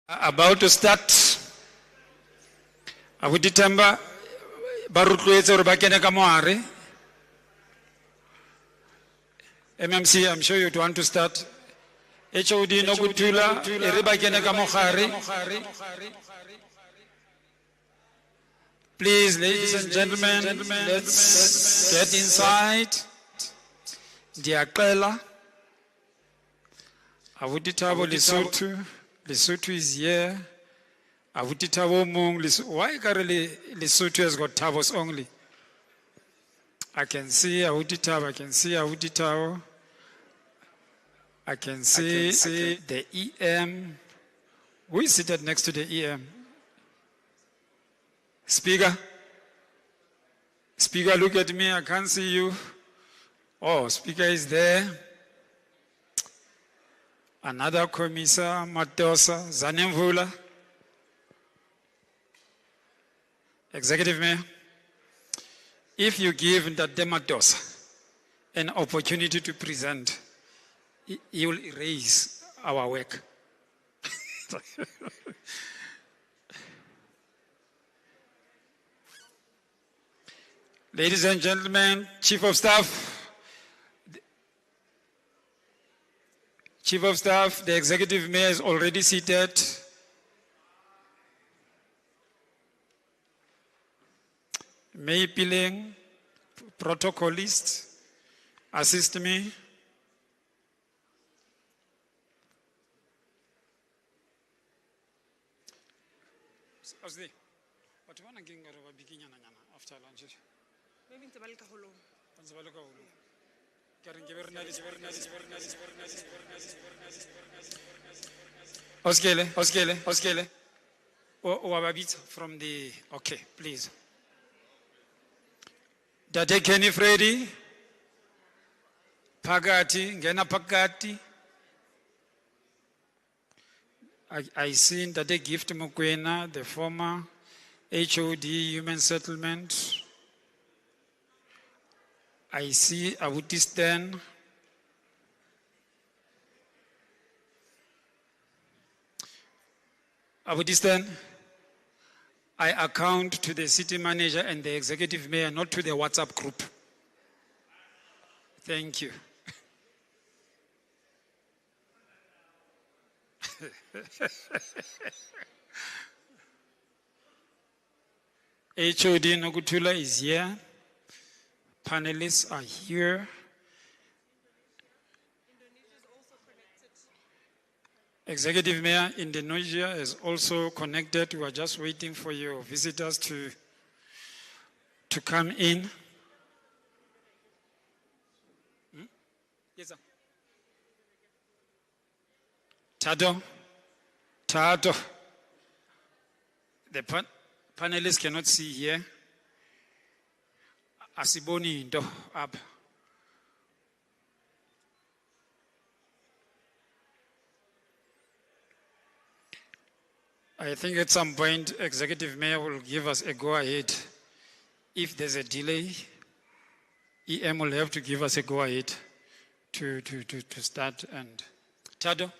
About to start. Awuditamba barutluetse hore ba kene ka moare. MMC, I'm sure you'd want to start. HOD no kutula ere ba kene ka mogare. Please, ladies and gentlemen, let's get inside. Diaqela. Awuditabo Lesotho is here. Awuditabo mong why currently Lesotho has got tabos only? I can see Awuditabo, I can see Awuditabo. I can see the EM. Who is seated next to the EM? Speaker? Speaker, look at me, I can't see you. Oh, Speaker is there. Another Commissar, Matosa, Zanemvula. Executive Mayor, if you give Ndade Matosa an opportunity to present, he will erase our work. Ladies and gentlemen, Chief of Staff, the Executive Mayor is already seated. May Piling, protocolist, assist me. What you want to get after lunch? Oskele. Wababit from the, okay, please. Dade Kenny Freddy, Pagati, Ngena Pagati. I seen Dade Gift Mukwena, the former HOD Human Settlement. I see Awutistan. Awutistan, I account to the city manager and the executive mayor, not to the WhatsApp group. Thank you. HOD Nogutula is here. Panelists are here. Executive Mayor, Indonesia is also connected. We are just waiting for your visitors to come in. Yes, sir. Tado. The panelists cannot see here. Asiboni do up. I think at some point, Executive Mayor will give us a go-ahead. If there's a delay, EM will have to give us a go-ahead to start. And Tado,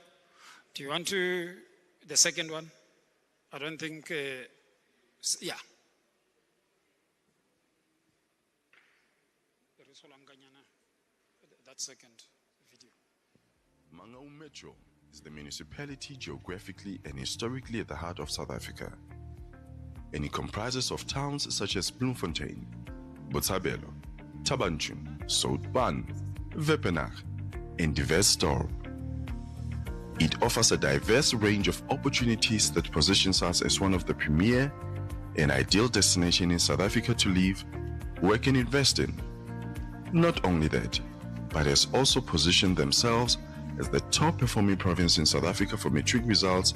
do you want to, the second one? I don't think, yeah. That second video. Mangaung Metro is the municipality geographically and historically at the heart of South Africa. And it comprises of towns such as Bloemfontein, Botshabelo, Tabanchum, Soutpan, Wepener, and Diversdorp. It offers a diverse range of opportunities that positions us as one of the premier and ideal destinations in South Africa to live, work and invest in. Not only that, but has also positioned themselves as the top performing province in South Africa for matric results,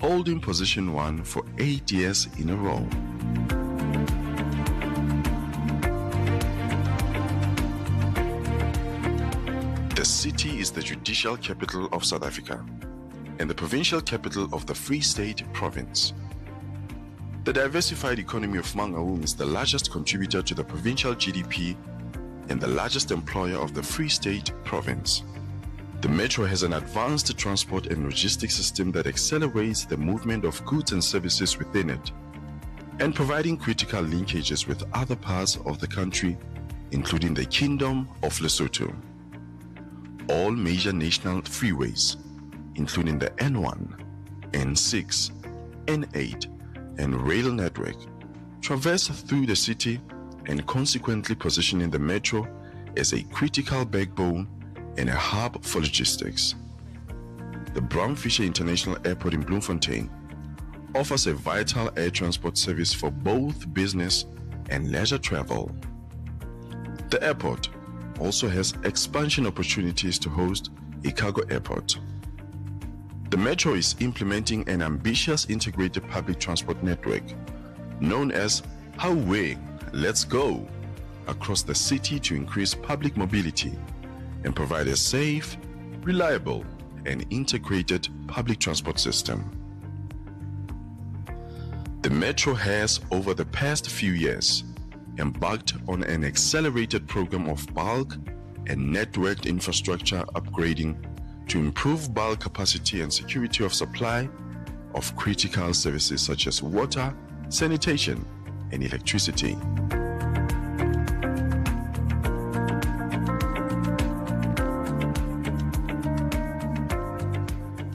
holding position 1 for 8 years in a row. The city is the judicial capital of South Africa and the provincial capital of the Free State province. The diversified economy of Mangaung is the largest contributor to the provincial GDP and the largest employer of the Free State province. The metro has an advanced transport and logistics system that accelerates the movement of goods and services within it, and providing critical linkages with other parts of the country, including the Kingdom of Lesotho. All major national freeways, including the N1, N6, N8, and rail network, traverse through the city and consequently positioning the metro as a critical backbone and a hub for logistics. The Brown Fisher International Airport in Bloemfontein offers a vital air transport service for both business and leisure travel. The airport also has expansion opportunities to host a cargo airport. The metro is implementing an ambitious integrated public transport network known as Highway Let's Go across the city to increase public mobility and provide a safe, reliable, and integrated public transport system. The metro has, over the past few years, embarked on an accelerated program of bulk and networked infrastructure upgrading to improve bulk capacity and security of supply of critical services such as water, sanitation, and electricity.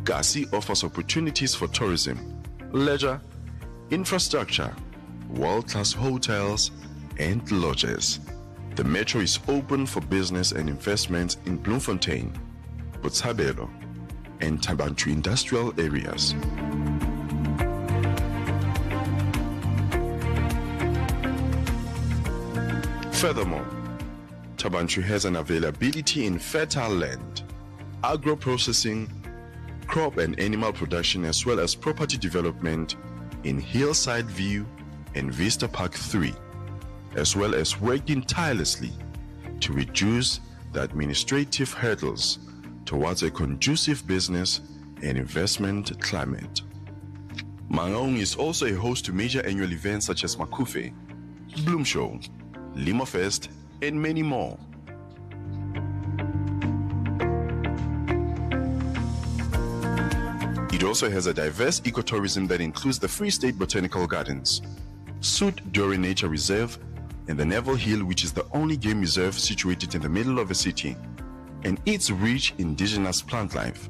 Gasi offers opportunities for tourism, leisure, infrastructure, world-class hotels, and lodges. The metro is open for business and investments in Bloemfontein, Botshabelo, and Tabanchu industrial areas. Furthermore, Tabanchu has an availability in fertile land, agro-processing, crop and animal production, as well as property development in Hillside View and Vista Park 3, as well as working tirelessly to reduce the administrative hurdles towards a conducive business and investment climate. Mangaung is also a host to major annual events such as Makufe, Bloom Show, Limo Fest, and many more. It also has a diverse ecotourism that includes the Free State Botanical Gardens, Sud Dore Nature Reserve, and the Neville Hill, which is the only game reserve situated in the middle of the city, and its rich indigenous plant life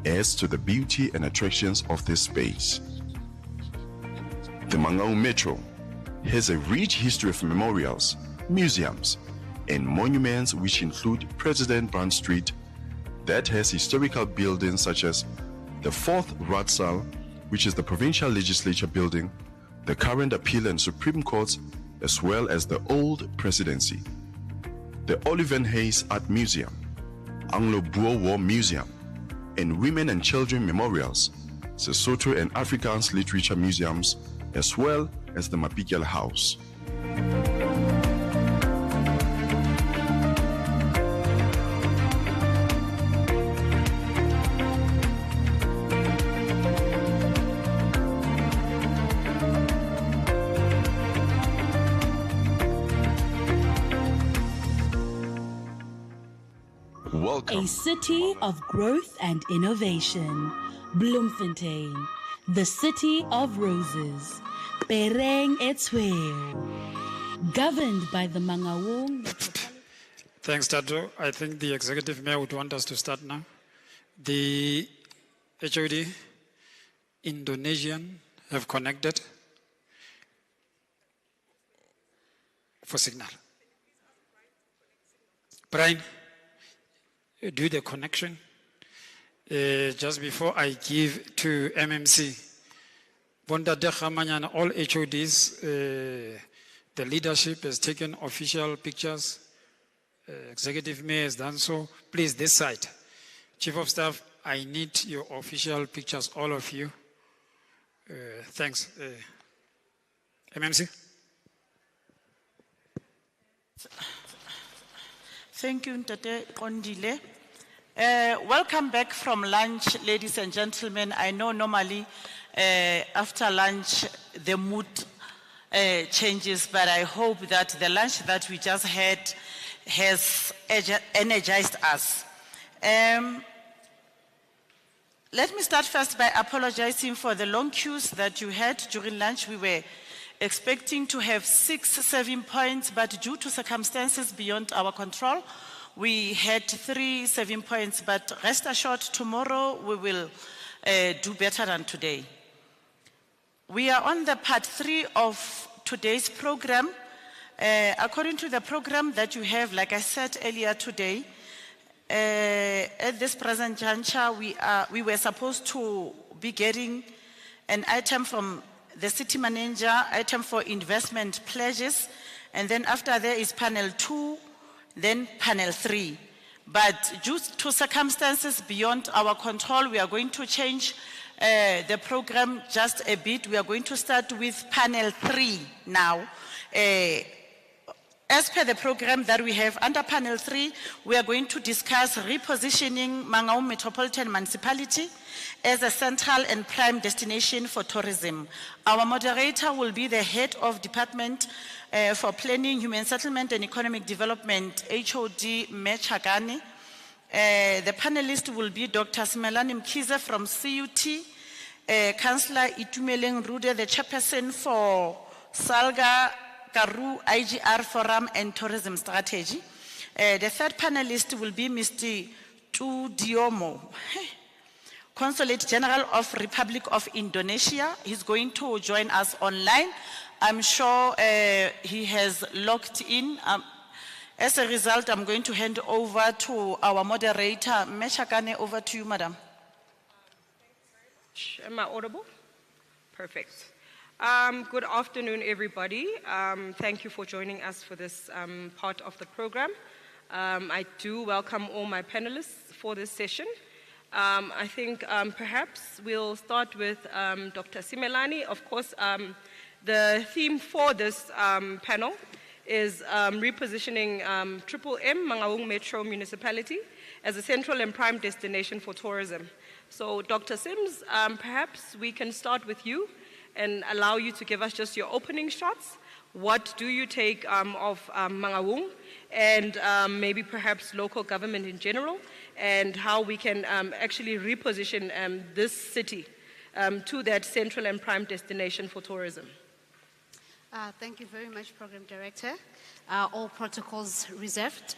adds to the beauty and attractions of this space. The Mangaung Metro has a rich history of memorials, museums, and monuments which include President Brand Street, that has historical buildings such as the 4th Ratsal, which is the provincial legislature building, the current appeal and Supreme Courts, as well as the old presidency. The Oliver Hayes Art Museum, Anglo-Boer War Museum, and Women and Children Memorials, Sesotho and Afrikaans Literature Museums, as well as the Mapikel House. A city of growth and innovation. Bloemfontein, the city of roses. Pereng Etzweo. Governed by the Mangaung Metropolitan. Thanks, Tato. I think the executive mayor would want us to start now. The HOD Indonesian have connected for signal. Brian, do the connection. Just before I give to MMC, all HODs, the leadership has taken official pictures. Executive Mayor has done so. Please, this side. Chief of Staff, I need your official pictures, all of you. Thanks. MMC. Thank you, Ntate Kondile. Welcome back from lunch, ladies and gentlemen. I know normally after lunch the mood changes, but I hope that the lunch that we just had has energized us. Let me start first by apologizing for the long queues that you had during lunch. We were expecting to have 6, 7 points, but due to circumstances beyond our control, we had 3, 7 points. But rest assured, tomorrow we will do better than today. We are on the part 3 of today's program. According to the program that you have, like I said earlier today, at this present juncture, we were supposed to be getting an item from the city manager, item for investment pledges, and then after there is panel 2, then panel 3. But due to circumstances beyond our control, we are going to change the program just a bit. We are going to start with panel 3 now. As per the program that we have under panel 3, we are going to discuss repositioning Mangaung Metropolitan Municipality as a central and prime destination for tourism. Our moderator will be the head of Department for Planning, Human Settlement and Economic Development, HOD Mechagane. The panelist will be Dr. Simelani Mkize from CUT, Councillor Itumeleng Rude, the chairperson for Salga Karu IGR Forum and Tourism Strategy. The third panelist will be Mr. Tu Diomo, Consulate General of Republic of Indonesia. He's going to join us online. I'm sure he has logged in. As a result, I'm going to hand over to our moderator. Meshakane, over to you, madam. Am I audible? Perfect. Good afternoon, everybody. Thank you for joining us for this part of the program. I do welcome all my panelists for this session. I think perhaps we'll start with Dr. Simelani. Of course, the theme for this panel is repositioning Mangaung Metro Municipality as a central and prime destination for tourism. So Dr. Sims, perhaps we can start with you and allow you to give us just your opening shots. What do you take of Mangaung and maybe perhaps local government in general, and how we can actually reposition this city to that central and prime destination for tourism? Thank you very much, Program Director. All protocols reserved.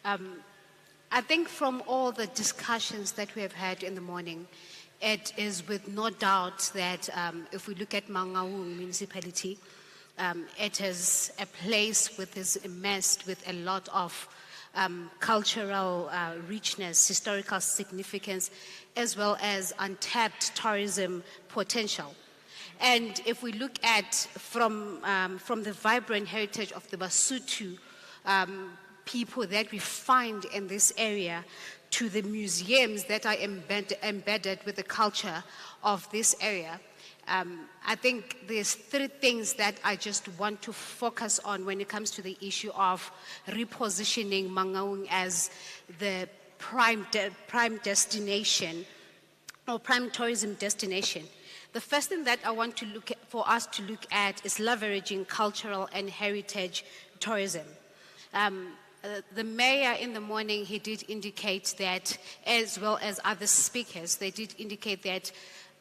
I think from all the discussions that we have had in the morning, it is with no doubt that if we look at Mangaung Municipality, it is a place which is immersed with a lot of cultural richness, historical significance, as well as untapped tourism potential. And if we look at from the vibrant heritage of the Basotho people that we find in this area, to the museums that are embedded with the culture of this area, I think there's 3 things that I just want to focus on when it comes to the issue of repositioning Mangaung as the prime destination or prime tourism destination. The first thing that I want to for us to look at is leveraging cultural and heritage tourism. The mayor in the morning, he did indicate that, as well as other speakers, they did indicate that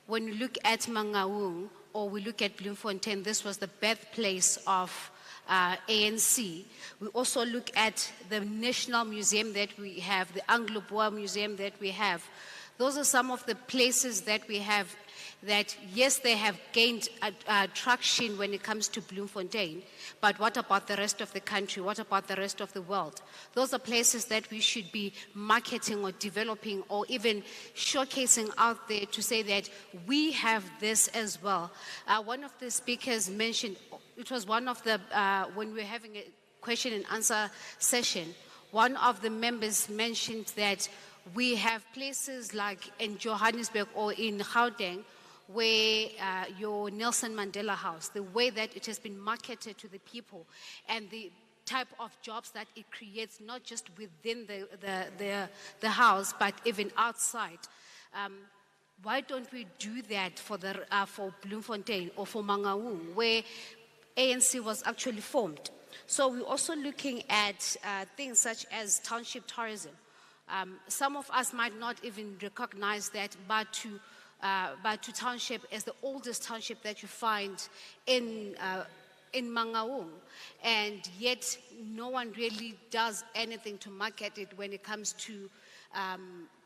when we look at Mangaung or we look at Bloemfontein, this was the birthplace of ANC. We also look at the National Museum that we have, the Anglo-Boer Museum that we have. Those are some of the places that we have that, yes, they have gained traction when it comes to Bloemfontein, but what about the rest of the country? What about the rest of the world? Those are places that we should be marketing or developing or even showcasing out there to say that we have this as well. One of the speakers mentioned, it was one of the, when we were having a question and answer session, one of the members mentioned that we have places like in Johannesburg or in Gauteng, where your Nelson Mandela House, the way that it has been marketed to the people and the type of jobs that it creates, not just within the house, but even outside. Why don't we do that for Bloemfontein or for Mangaung, where ANC was actually formed? So we're also looking at things such as township tourism. Some of us might not even recognize that Batu Township is the oldest township that you find in Mangaung, and yet no one really does anything to market it when it comes to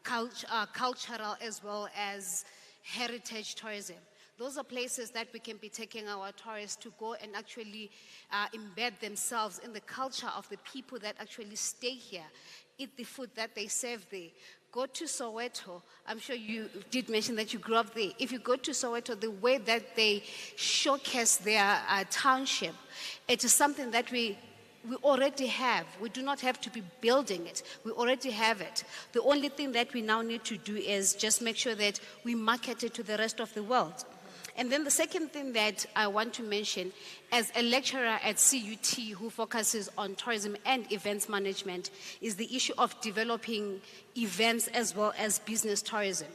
cultural as well as heritage tourism. Those are places that we can be taking our tourists to go and actually embed themselves in the culture of the people that actually stay here, eat the food that they serve there. Go to Soweto. I'm sure you did mention that you grew up there. If you go to Soweto, the way that they showcase their township, it is something that we already have. We do not have to be building it. We already have it. The only thing that we now need to do is just make sure that we market it to the rest of the world. And then the second thing that I want to mention, as a lecturer at CUT who focuses on tourism and events management, is the issue of developing events as well as business tourism.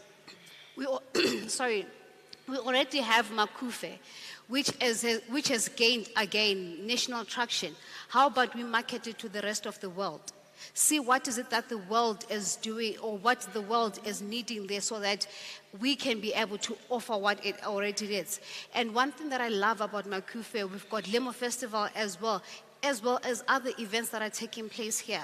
We already have Makufe, which has gained, again, national traction. How about we market it to the rest of the world? See what is it that the world is doing or what the world is needing there so that we can be able to offer what it already is. And one thing that I love about Makufe, we've got Limo Festival as well as other events that are taking place here.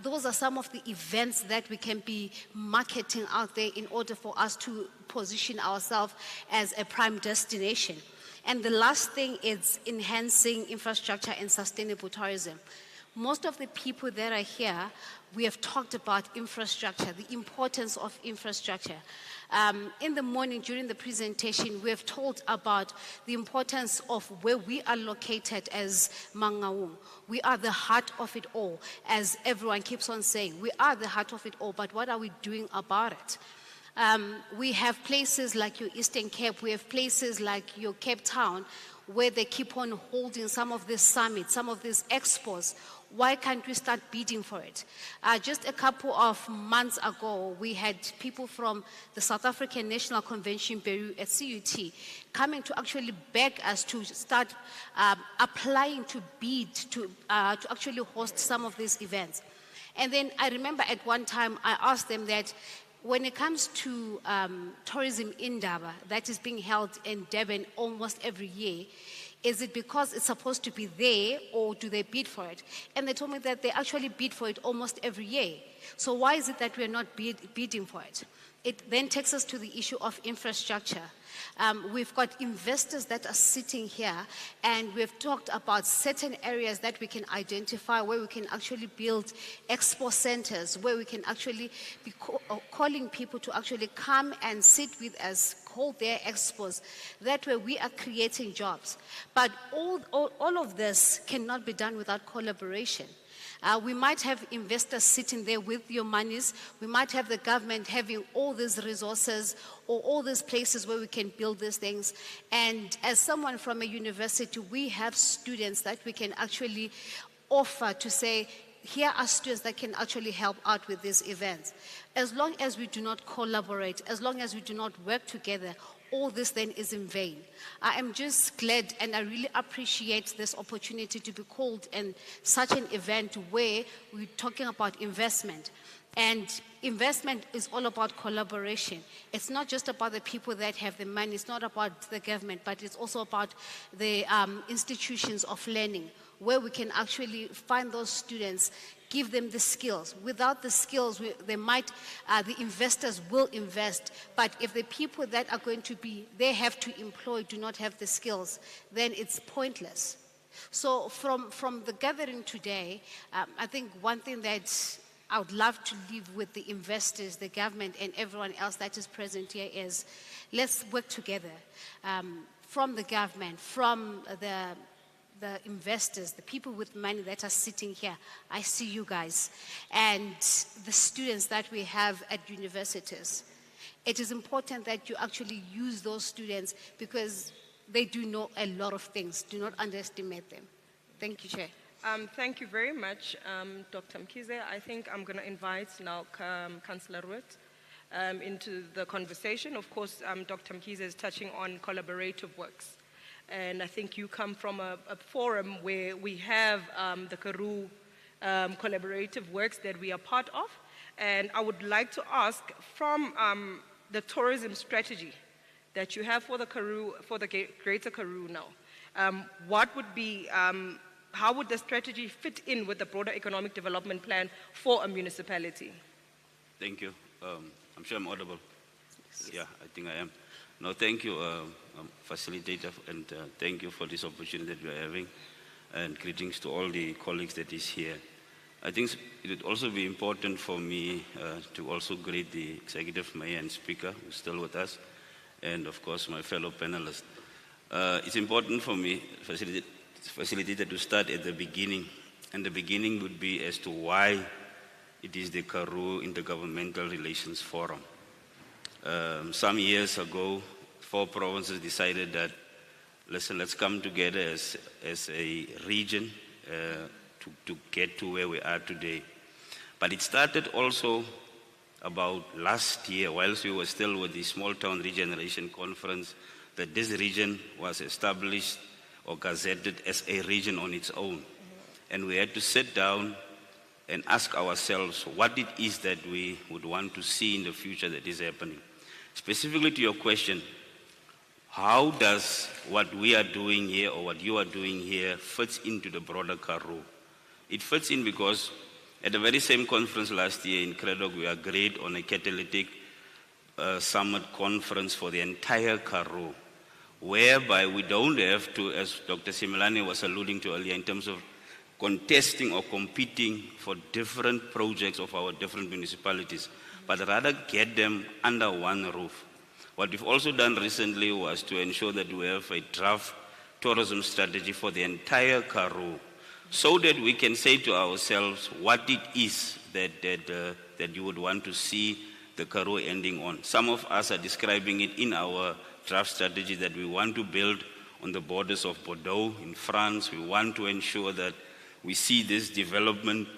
Those are some of the events that we can be marketing out there in order for us to position ourselves as a prime destination. And the last thing is enhancing infrastructure and sustainable tourism. Most of the people that are here, we have talked about infrastructure, the importance of infrastructure. In the morning during the presentation, we have told about the importance of where we are located as Mangaung. We are the heart of it all, as everyone keeps on saying. We are the heart of it all, but what are we doing about it? We have places like your Eastern Cape, we have places like your Cape Town, where they keep on holding some of these summits, some of these expos. Why can't we start bidding for it? Just a couple of months ago, we had people from the South African National Convention Bureau at CUT coming to actually beg us to start applying to bid to actually host some of these events. And then I remember at one time I asked them that when it comes to tourism in Durban, that is being held in Durban almost every year, is it because it's supposed to be there or do they bid for it? And they told me that they actually bid for it almost every year. So why is it that we're not bidding for it? It then takes us to the issue of infrastructure. We've got investors that are sitting here, and we've talked about certain areas that we can identify where we can actually build expo centers, where we can actually be calling people to actually come and sit with us, hold their expos. That way we are creating jobs. But all of this cannot be done without collaboration. We might have investors sitting there with your monies. We might have the government having all these resources or all these places where we can build these things. And as someone from a university, we have students that we can actually offer to say, here are students that can actually help out with these events. As long as we do not collaborate, as long as we do not work together, all this then is in vain. I am just glad and I really appreciate this opportunity to be called in such an event where we're talking about investment. And investment is all about collaboration. It's not just about the people that have the money, it's not about the government, but it's also about the institutions of learning, where we can actually find those students, give them the skills. Without the skills, the investors will invest. But if the people that are going to be, they have to employ, do not have the skills, then it's pointless. So from the gathering today, I think one thing that I would love to leave with the investors, the government, and everyone else that is present here is, let's work together. From the government, from the investors, the people with money that are sitting here, I see you guys, and the students that we have at universities. It is important that you actually use those students because they do know a lot of things. Do not underestimate them. Thank you, Chair. Thank you very much, Dr. Mkhize. I think I'm going to invite now Councillor Ruth into the conversation. Of course, Dr. Mkhize is touching on collaborative works. And I think you come from a forum where we have the Karoo collaborative works that we are part of. And I would like to ask, from the tourism strategy that you have for the Karoo, for the Greater Karoo now, what would be, how would the strategy fit in with the broader economic development plan for a municipality? Thank you. I'm sure I'm audible. Yes. Yeah, I think I am. No, thank you, facilitator, and thank you for this opportunity that we are having, and greetings to all the colleagues that is here. I think it would also be important for me to also greet the executive mayor and speaker who's still with us, and of course my fellow panelists. It's important for me, facilitator, to start at the beginning, and the beginning would be as to why it is the Karoo Intergovernmental Relations Forum. Some years ago, 4 provinces decided that, listen, let's come together as a region to get to where we are today. But it started also about last year, whilst we were still with the Small Town Regeneration Conference, that this region was established or gazetted as a region on its own. And we had to sit down and ask ourselves what it is that we would want to see in the future that is happening. Specifically to your question, how does what we are doing here or what you are doing here fits into the broader Karoo? It fits in because at the very same conference last year in Kredok, we agreed on a catalytic summit conference for the entire Karoo, whereby we don't have to, as Dr. Similani was alluding to earlier, in terms of contesting or competing for different projects of our different municipalities, but rather get them under one roof. What we've also done recently was to ensure that we have a draft tourism strategy for the entire Karoo, so that we can say to ourselves what it is that you would want to see the Karoo ending on. Some of us are describing it in our draft strategy that we want to build on the borders of Bordeaux in France. We want to ensure that we see this development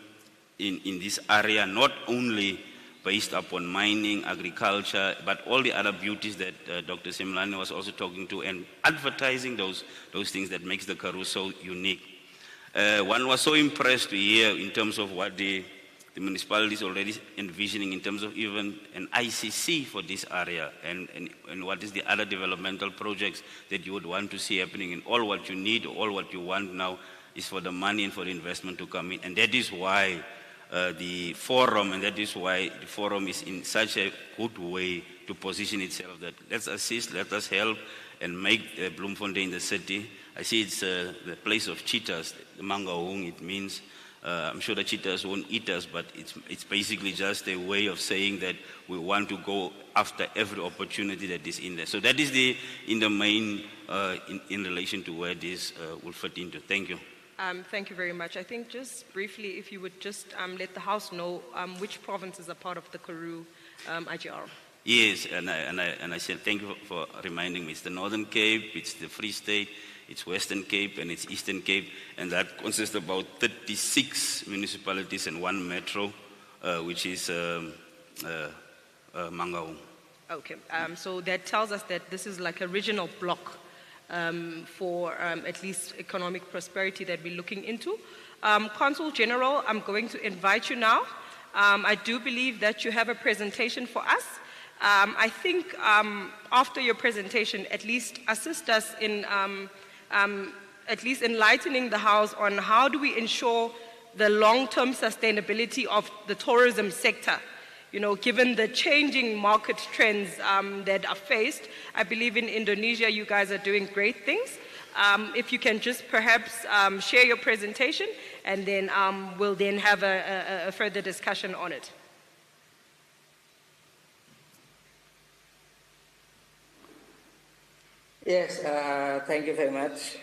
in this area, not only based upon mining, agriculture, but all the other beauties that Dr. Simlani was also talking to, and advertising those things that makes the Karoo so unique. One was so impressed to hear in terms of what the municipality is already envisioning in terms of even an ICC for this area, and what is the other developmental projects that you would want to see happening. And all what you need, all what you want now is for the money and for the investment to come in. And that is why the forum, and that is why the forum is in such a good way to position itself that let's assist, let us help, and make Bloemfontein the city. I see it's the place of cheetahs, Mangaung. It means, I'm sure the cheetahs won't eat us, but it's basically just a way of saying that we want to go after every opportunity that is in there. So that is in the main, in relation to where this will fit into. Thank you. Thank you very much. I think just briefly, if you would just let the House know which provinces are part of the Karoo IGR. Yes, and I said thank you for reminding me. It's the Northern Cape, it's the Free State, it's Western Cape, and it's Eastern Cape, and that consists of about 36 municipalities and 1 metro, which is Mangaung. Okay, so that tells us that this is like a regional block for at least economic prosperity that we're looking into. Consul General, I'm going to invite you now. I do believe that you have a presentation for us. I think after your presentation, at least assist us in at least enlightening the House on how do we ensure the long-term sustainability of the tourism sector. You know, given the changing market trends that are faced. I believe in Indonesia you guys are doing great things. If you can just perhaps share your presentation, and then we'll then have a further discussion on it. Yes, thank you very much.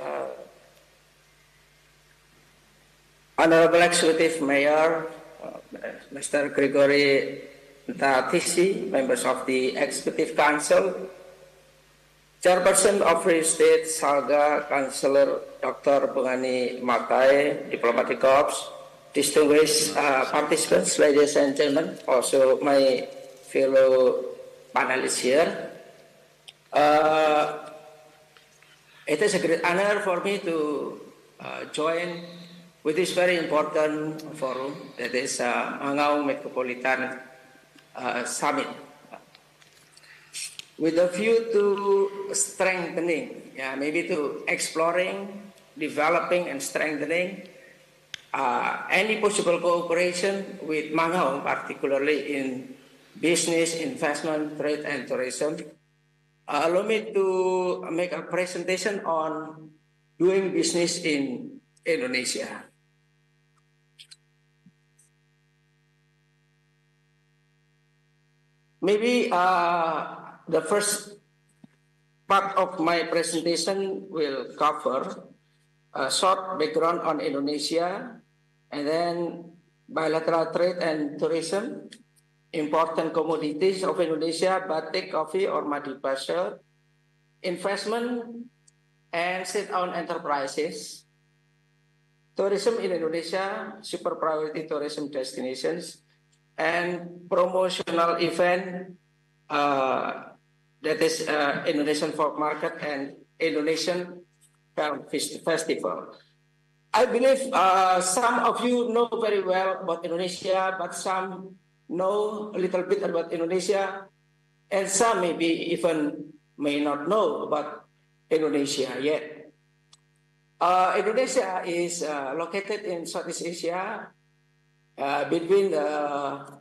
Honorable Executive Mayor, Mr. Gregory Ntatisi, members of the Executive Council, Chairperson of Free State Salga, Councillor Dr. Bungani Matai, Diplomatic Corps, distinguished participants, ladies and gentlemen, also my fellow panelists here. It is a great honor for me to join with this very important forum, that is Mangaung Metropolitan Summit, with a view to strengthening, maybe to exploring, developing, and strengthening any possible cooperation with Mangaung, particularly in business, investment, trade, and tourism. Allow me to make a presentation on doing business in Indonesia. Maybe the first part of my presentation will cover a short background on Indonesia, and then bilateral trade and tourism, important commodities of Indonesia, batik, coffee, or madu pasir, investment and state-owned enterprises, tourism in Indonesia, super priority tourism destinations, and promotional event, that is Indonesian Folk Market and Indonesian Film Festival. I believe some of you know very well about Indonesia, but some know a little bit about Indonesia, and some maybe even may not know about Indonesia yet. Indonesia is located in Southeast Asia, between the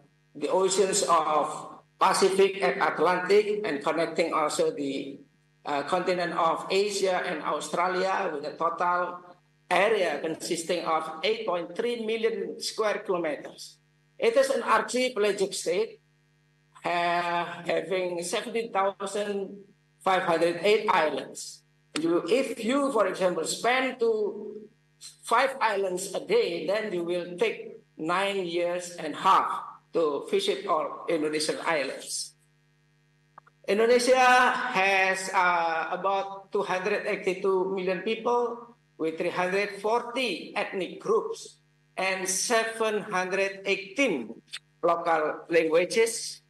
oceans of Pacific and Atlantic, and connecting also the continent of Asia and Australia, with a total area consisting of 8.3 million square kilometers. It is an archipelagic state, having 17,508 islands. If you, for example, spend to 5 islands a day, then you will take 9.5 years to visit all Indonesian islands. Indonesia has about 282 million people with 340 ethnic groups and 718 local languages.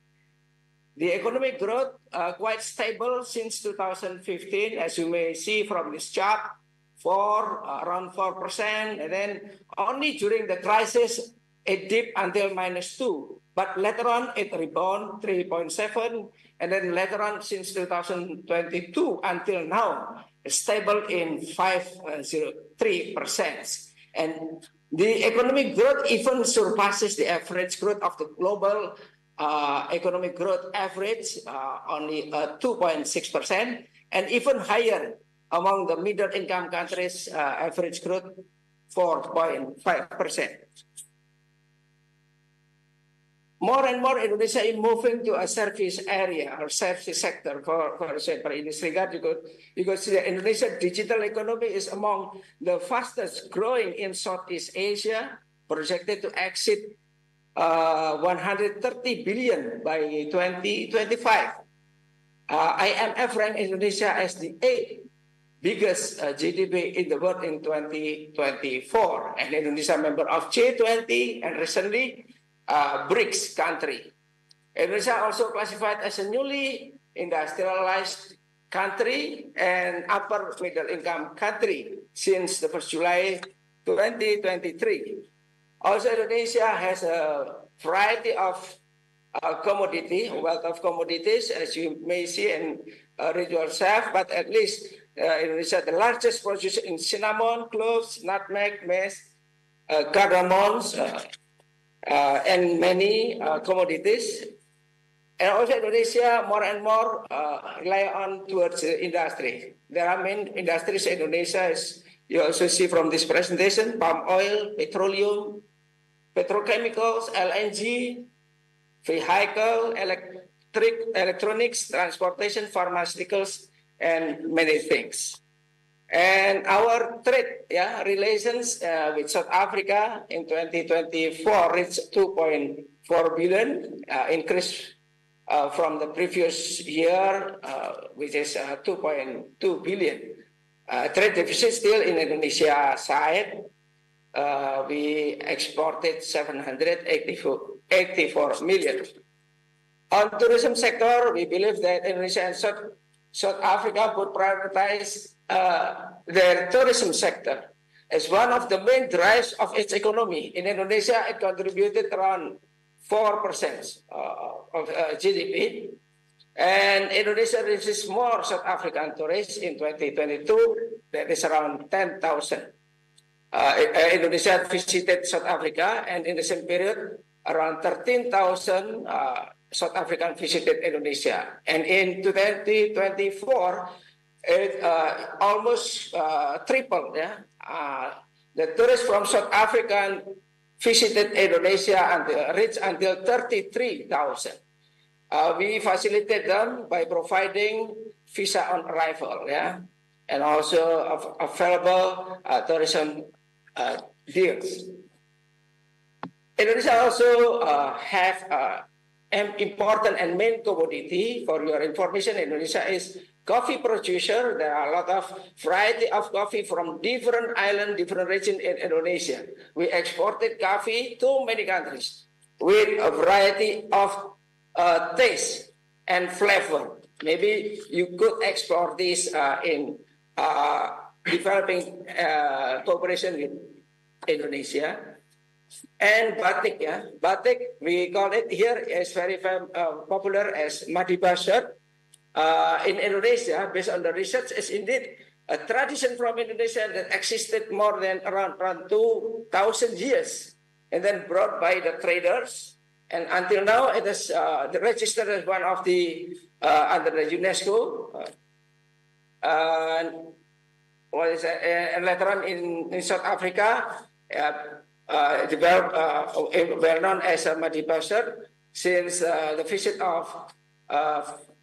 The economic growth quite stable since 2015, as you may see from this chart, around 4%, and then only during the crisis it dipped until -2%, but later on it rebounded 3.7%, and then later on since 2022 until now, stable in 5.03%. And the economic growth even surpasses the average growth of the global economic growth average, only 2.6%, and even higher among the middle income countries, average growth 4.5%. More and more Indonesia is moving to a service area or service sector for example, in this regard, because the Indonesian digital economy is among the fastest growing in Southeast Asia, projected to exceed 130 billion by 2025. IMF ranked Indonesia as the 8th biggest GDP in the world in 2024, and Indonesia member of G20 and recently BRICS country. Indonesia also classified as a newly industrialized country and upper middle income country since the 1st July 2023. Also, Indonesia has a variety of wealth of commodities, as you may see and read yourself, but at least Indonesia the largest producer in cinnamon, cloves, nutmeg, maize, cardamoms, and many commodities. And also Indonesia more and more rely on towards the industry. There are many industries in Indonesia, as you also see from this presentation: palm oil, petroleum, petrochemicals, LNG, vehicle, electronics, transportation, pharmaceuticals, and many things. And our trade relations with South Africa in 2024 reached 2.4 billion, increase from the previous year, which is 2.2 billion. Trade deficit still in Indonesia side. We exported 784 million. On tourism sector, we believe that Indonesia and South Africa would prioritize their tourism sector as one of the main drives of its economy. In Indonesia, it contributed around 4% of GDP. And Indonesia receives more South African tourists in 2022. That is around 10,000. Indonesia visited South Africa, and in the same period, around 13,000 South African visited Indonesia. And in 2024, it almost tripled. Yeah? The tourists from South Africa visited Indonesia and reached until 33,000. We facilitate them by providing visa on arrival, yeah, and also available tourism deals. Indonesia also have an important and main commodity. For your information, Indonesia is coffee producer. There are a lot of variety of coffee from different islands, different regions in Indonesia. We exported coffee to many countries with a variety of taste and flavor. Maybe you could explore this in developing cooperation with Indonesia. And batik, yeah, batik, we call it here, is very popular as Madiba shirt. In Indonesia, based on the research, is indeed a tradition from Indonesia that existed more than around 2,000 years, and then brought by the traders. And until now, it is registered as one of the under the UNESCO. And what is it? And later on in South Africa, developed well known as a Madiba shirt since the visit of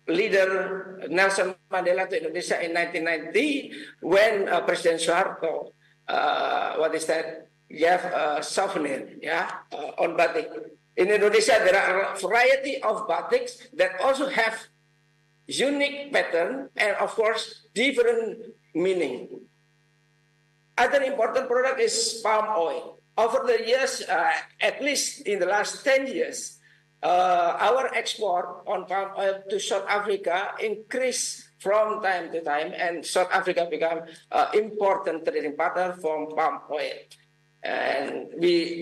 leader Nelson Mandela to Indonesia in 1990, when President Soeharto, gave a souvenir, on batik. In Indonesia, there are a variety of batiks that also have unique pattern and, of course, different meaning. Other important product is palm oil. Over the years, at least in the last 10 years, our export on palm oil to South Africa increased from time to time, and South Africa became important trading partner from palm oil. And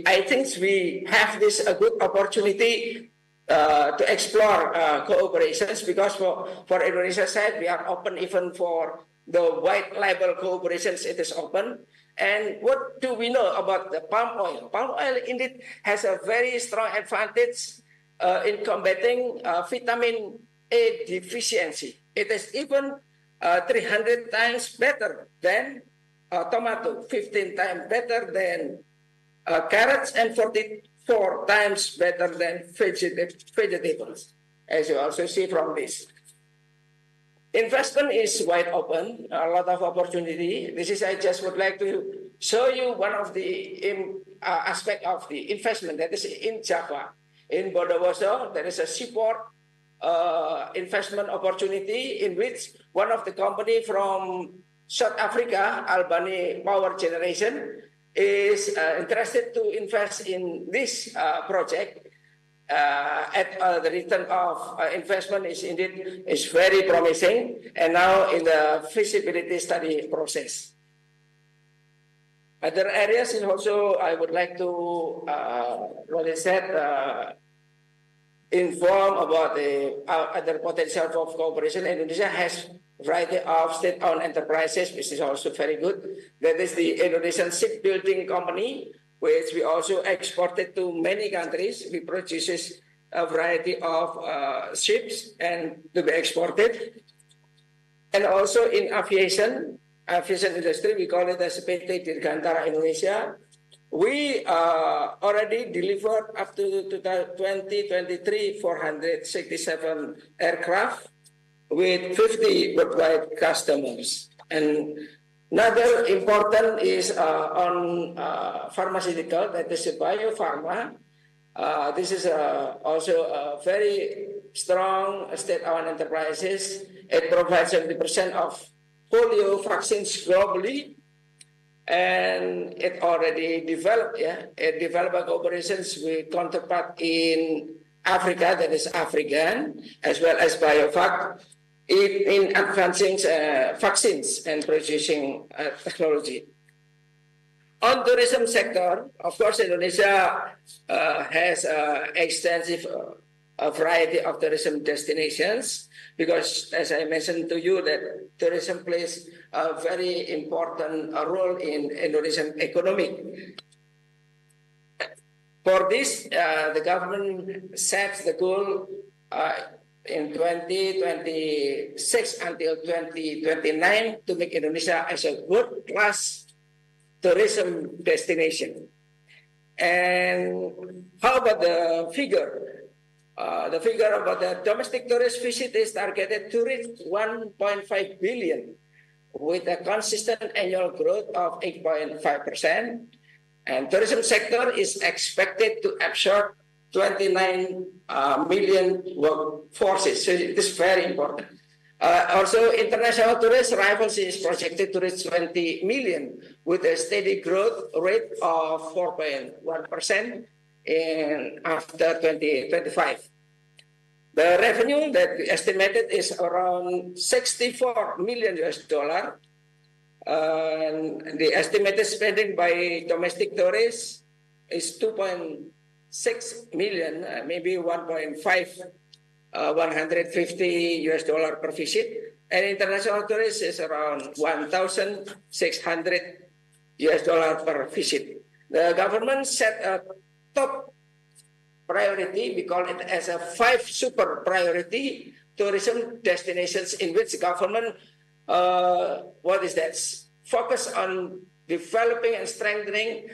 I think we have this a good opportunity to explore cooperations, because for Indonesia side, we are open even for the white label cooperations. It is open. And what do we know about the palm oil? Palm oil indeed has a very strong advantage in combating vitamin A deficiency. It is even 300 times better than tomato, 15 times better than carrots, and 44 times better than vegetables, as you also see from this. Investment is wide open, a lot of opportunity. I just would like to show you one of the aspect of the investment that is in Java. In Bondowoso, there is a seaport investment opportunity in which one of the company from South Africa, Albany Power Generation, is interested to invest in this project. At the return of investment is very promising, and now in the feasibility study process. Other areas is also I would like to inform about the other potential of cooperation. Indonesia has a variety of state-owned enterprises, which is also very good. That is the Indonesian Shipbuilding Company, which we also exported to many countries. We produces a variety of ships and to be exported. And also in aviation industry, we call it as PT Dirgantara Indonesia. We already delivered up to 2023 467 aircraft with 50 worldwide customers. And another important is on pharmaceutical, that is biopharma. This is also a very strong state-owned enterprises. It provides 70% of polio vaccines globally. And it already developed, it developed cooperations with counterpart in Africa, that is African, as well as BioVac, in advancing vaccines and producing technology. On tourism sector, of course, Indonesia has extensive variety of tourism destinations because, as I mentioned to you, that tourism plays a very important role in Indonesian economy. For this, the government sets the goal in 2026 until 2029 to make Indonesia as a world-class tourism destination. And how about the figure? The figure about the domestic tourist visit is targeted to reach 1.5 billion with a consistent annual growth of 8.5%. And tourism sector is expected to absorb 29 million workforces. So it is very important. Also, international tourist arrivals is projected to reach 20 million with a steady growth rate of 4.1% after 2025. The revenue that we estimated is around $64 million. And the estimated spending by domestic tourists is 2.6 million, maybe 150 US dollar per visit, and international tourists is around 1,600 US dollar per visit. The government set a top priority, we call it as a 5 super priority tourism destinations in which government focus on developing and strengthening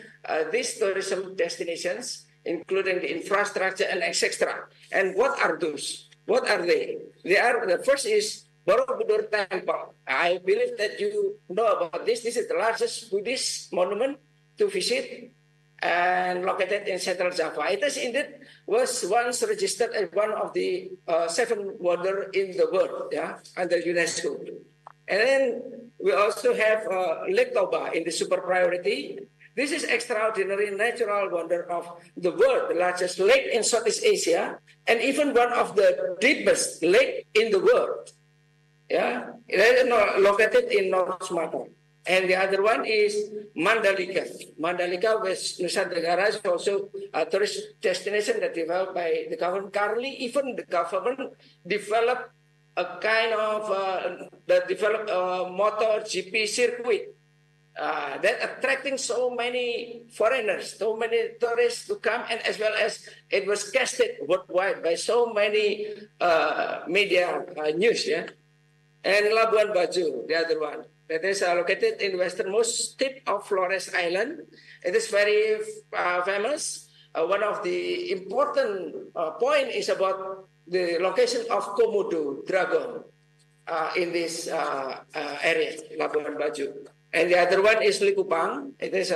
these tourism destinations, including the infrastructure and etc. And what are those? What are they? The first is Borobudur Temple. I believe that you know about this. This is the largest Buddhist monument to visit and located in Central Java. It is indeed was once registered as one of the 7 wonders in the world, under UNESCO. And then we also have Lake Toba in the super priority. This is extraordinary natural wonder of the world, the largest lake in Southeast Asia, and even one of the deepest lake in the world. It is located in North Sumatra. And the other one is Mandalika. Mandalika, West Nusa Tenggara, is also a tourist destination that developed by the government. Currently, even the government developed a kind of MotoGP circuit that attracting so many foreigners, so many tourists to come, and as well as it was casted worldwide by so many media news. And Labuan Bajo, the other one, that is located in westernmost tip of Flores Island. It is very famous. One of the important point is about the location of Komodo dragon in this area, Labuan Bajo. And the other one is Likupang. It is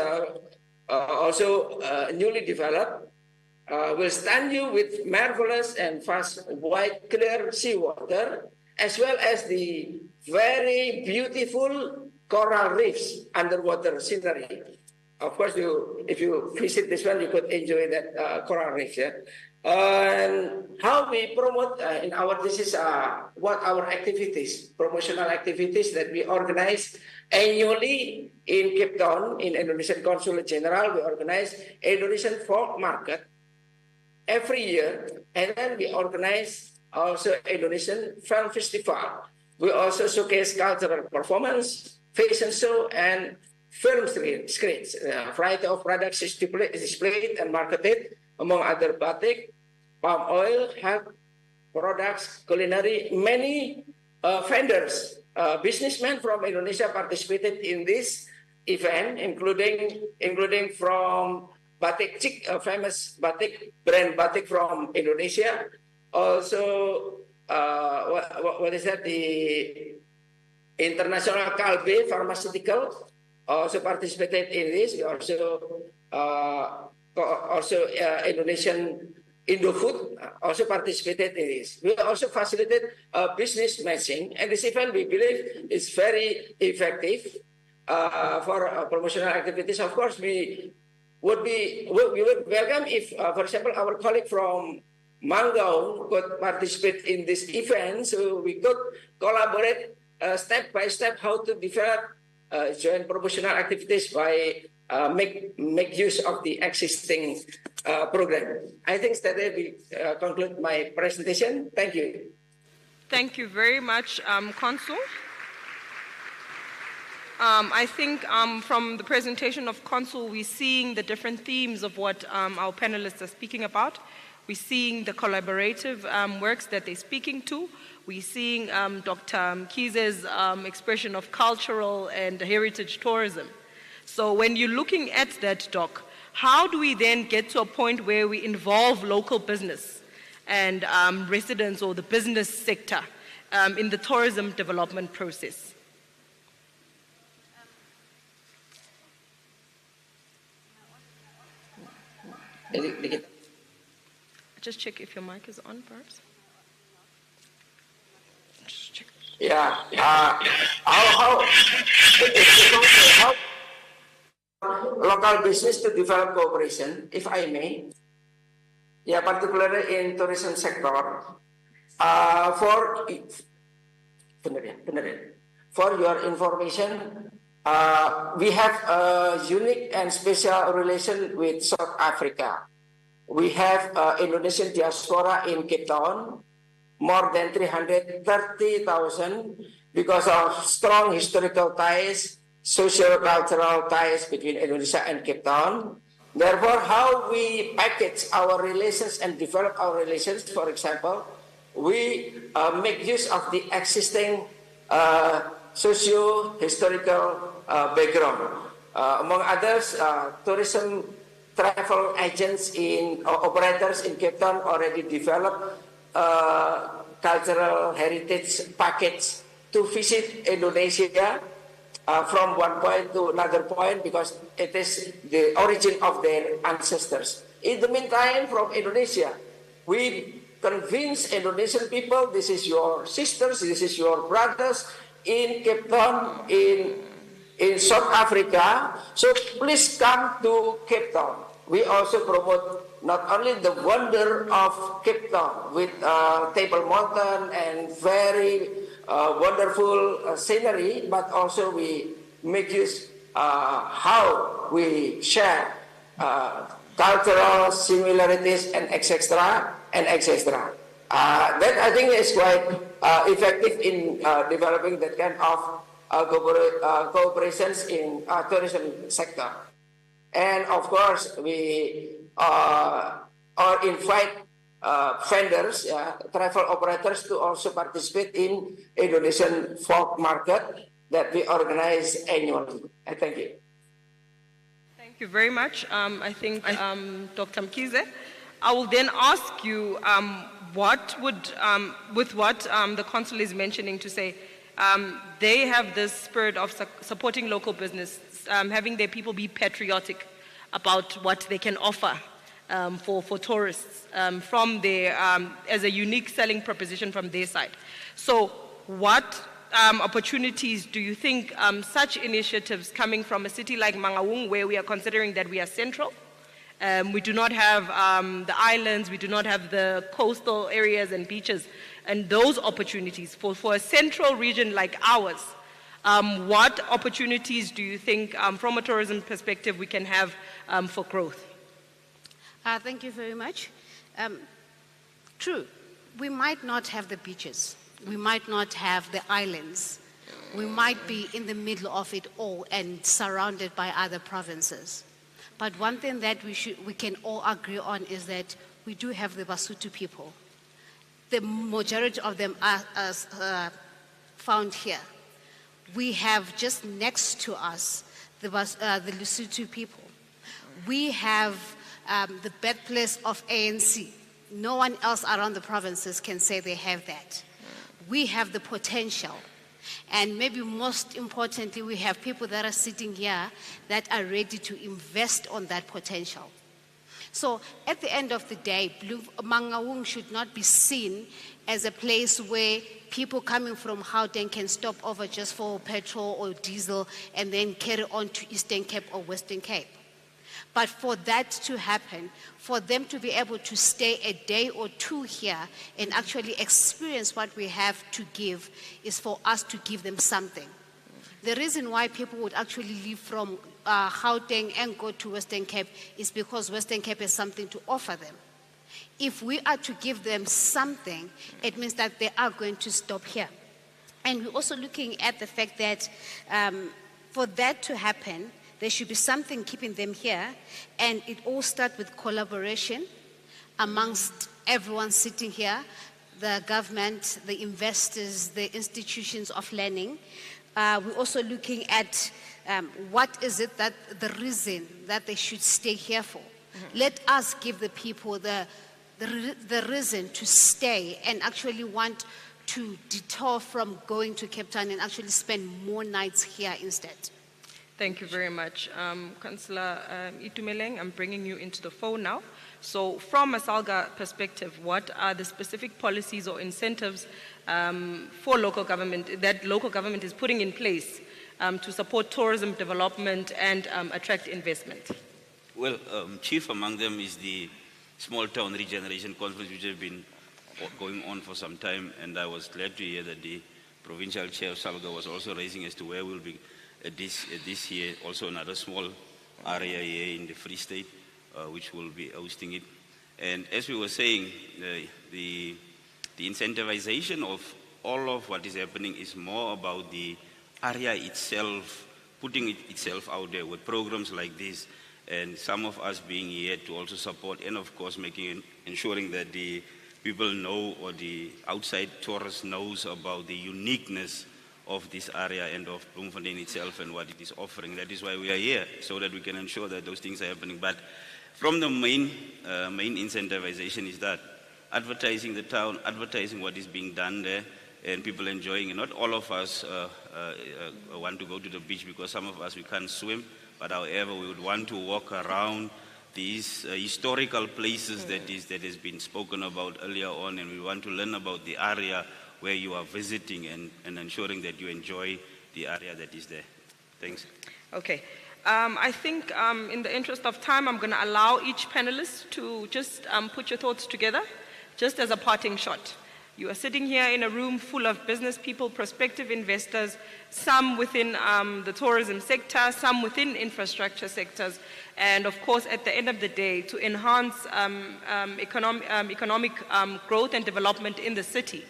also newly developed. Will stand you with marvelous and fast, white, clear seawater, as well as the very beautiful coral reefs, underwater scenery. Of course, if you visit this one, you could enjoy that coral reefs. And how we promote this is what our activities, promotional activities that we organize annually in Cape Town, in Indonesian Consulate General. We organize Indonesian Folk Market every year, and then we organize also Indonesian Film Festival. We also showcase cultural performance, fashion show, and film screens. A variety of products is displayed and marketed, among other batik, palm oil, health products, culinary. Many vendors, businessmen from Indonesia participated in this event, including from Batik Chic, a famous batik brand batik from Indonesia. Also, what is that? The International Kalbe Pharmaceutical also participated in this. We also Indonesian Indofood also participated in this. We also facilitated business matching, and this event we believe is very effective for promotional activities. Of course, we would welcome if, for example, our colleague from Mangaung could participate in this event, so we could collaborate step by step how to develop joint promotional activities by make use of the existing program. I think that will conclude my presentation. Thank you. Thank you very much, Consul. I think from the presentation of Consul, we're seeing the different themes of what our panelists are speaking about. We're seeing the collaborative works that they're speaking to. We're seeing Dr. Mkhize's expression of cultural and heritage tourism. So when you're looking at that, Doc, how do we then get to a point where we involve local business and residents or the business sector in the tourism development process? Just check if your mic is on, perhaps. Just check. Yeah. How local business to develop cooperation, if I may. Yeah, particularly in tourism sector. For your information, we have a unique and special relation with South Africa. We have Indonesian diaspora in Cape Town, more than 330,000 because of strong historical ties, socio-cultural ties between Indonesia and Cape Town. Therefore, how we package our relations and develop our relations, for example, we make use of the existing socio-historical background. Among others, tourism travel agents operators in Cape Town already developed cultural heritage package to visit Indonesia from one point to another point because it is the origin of their ancestors. In the meantime, from Indonesia, we convince Indonesian people, this is your sisters, this is your brothers in Cape Town, in South Africa, so please come to Cape Town. We also promote not only the wonder of Cape Town with Table Mountain and very wonderful scenery, but also we make use how we share cultural similarities and etc. That I think is quite effective in developing that kind of cooperations in tourism sector. And of course, we invite vendors, travel operators to also participate in Indonesian folk market that we organize annually. Thank you. Thank you very much. I think Dr. Mkhize, I will then ask you what would, with what the Consul is mentioning to say, they have this spirit of supporting local business, having their people be patriotic about what they can offer for tourists from their, as a unique selling proposition from their side. So what opportunities do you think such initiatives coming from a city like Mangaung, where we are considering that we are central, we do not have the islands, we do not have the coastal areas and beaches, and those opportunities for a central region like ours, what opportunities do you think from a tourism perspective we can have for growth? Thank you very much. True, we might not have the beaches, we might not have the islands, we might be in the middle of it all and surrounded by other provinces. But one thing that we can all agree on is that we do have the Basotho people. The majority of them are found here. We have just next to us the Lesotho people. We have the birthplace of ANC. No one else around the provinces can say they have that. We have the potential. And maybe most importantly, we have people that are sitting here that are ready to invest on that potential. So at the end of the day, Mangaung should not be seen as a place where people coming from Gauteng can stop over just for petrol or diesel and then carry on to Eastern Cape or Western Cape. But for that to happen, for them to be able to stay a day or two here and actually experience what we have to give is for us to give them something. The reason why people would actually leave from Gauteng and go to Western Cape is because Western Cape has something to offer them. If we are to give them something, it means that they are going to stop here. And we're also looking at the fact that for that to happen, there should be something keeping them here, and it all starts with collaboration amongst everyone sitting here, the government, the investors, the institutions of learning. We're also looking at what is it that the reason that they should stay here for. Let us give the people the reason to stay and actually want to detour from going to Cape Town and actually spend more nights here instead. Thank you very much. Councillor Itumeleng, I'm bringing you into the phone now. So from a SALGA perspective, what are the specific policies or incentives for local government that local government is putting in place to support tourism development and attract investment? Well, chief among them is the Small Town Regeneration Conference, which has been going on for some time, and I was glad to hear that the provincial chair of SALGA was also raising as to where we'll be this year, also another small area here in the Free State, which will be hosting it. And as we were saying, the incentivization of all of what is happening is more about the area itself, putting itself out there with programs like this, and some of us being here to also support, and of course ensuring that the people know, or the outside tourist knows about the uniqueness of this area and of Bloemfontein itself and what it is offering. That is why we are here, so that we can ensure that those things are happening. But from the main incentivization is that advertising the town, advertising what is being done there, and people enjoying it. Not all of us want to go to the beach, because some of us, we can't swim, but however, we would want to walk around these historical places that has been spoken about earlier on, and we want to learn about the area where you are visiting and ensuring that you enjoy the area that is there. Thanks. Okay. I think in the interest of time, I'm going to allow each panelist to just put your thoughts together, just as a parting shot. You are sitting here in a room full of business people, prospective investors, some within the tourism sector, some within infrastructure sectors, and of course, at the end of the day, to enhance economic growth and development in the city.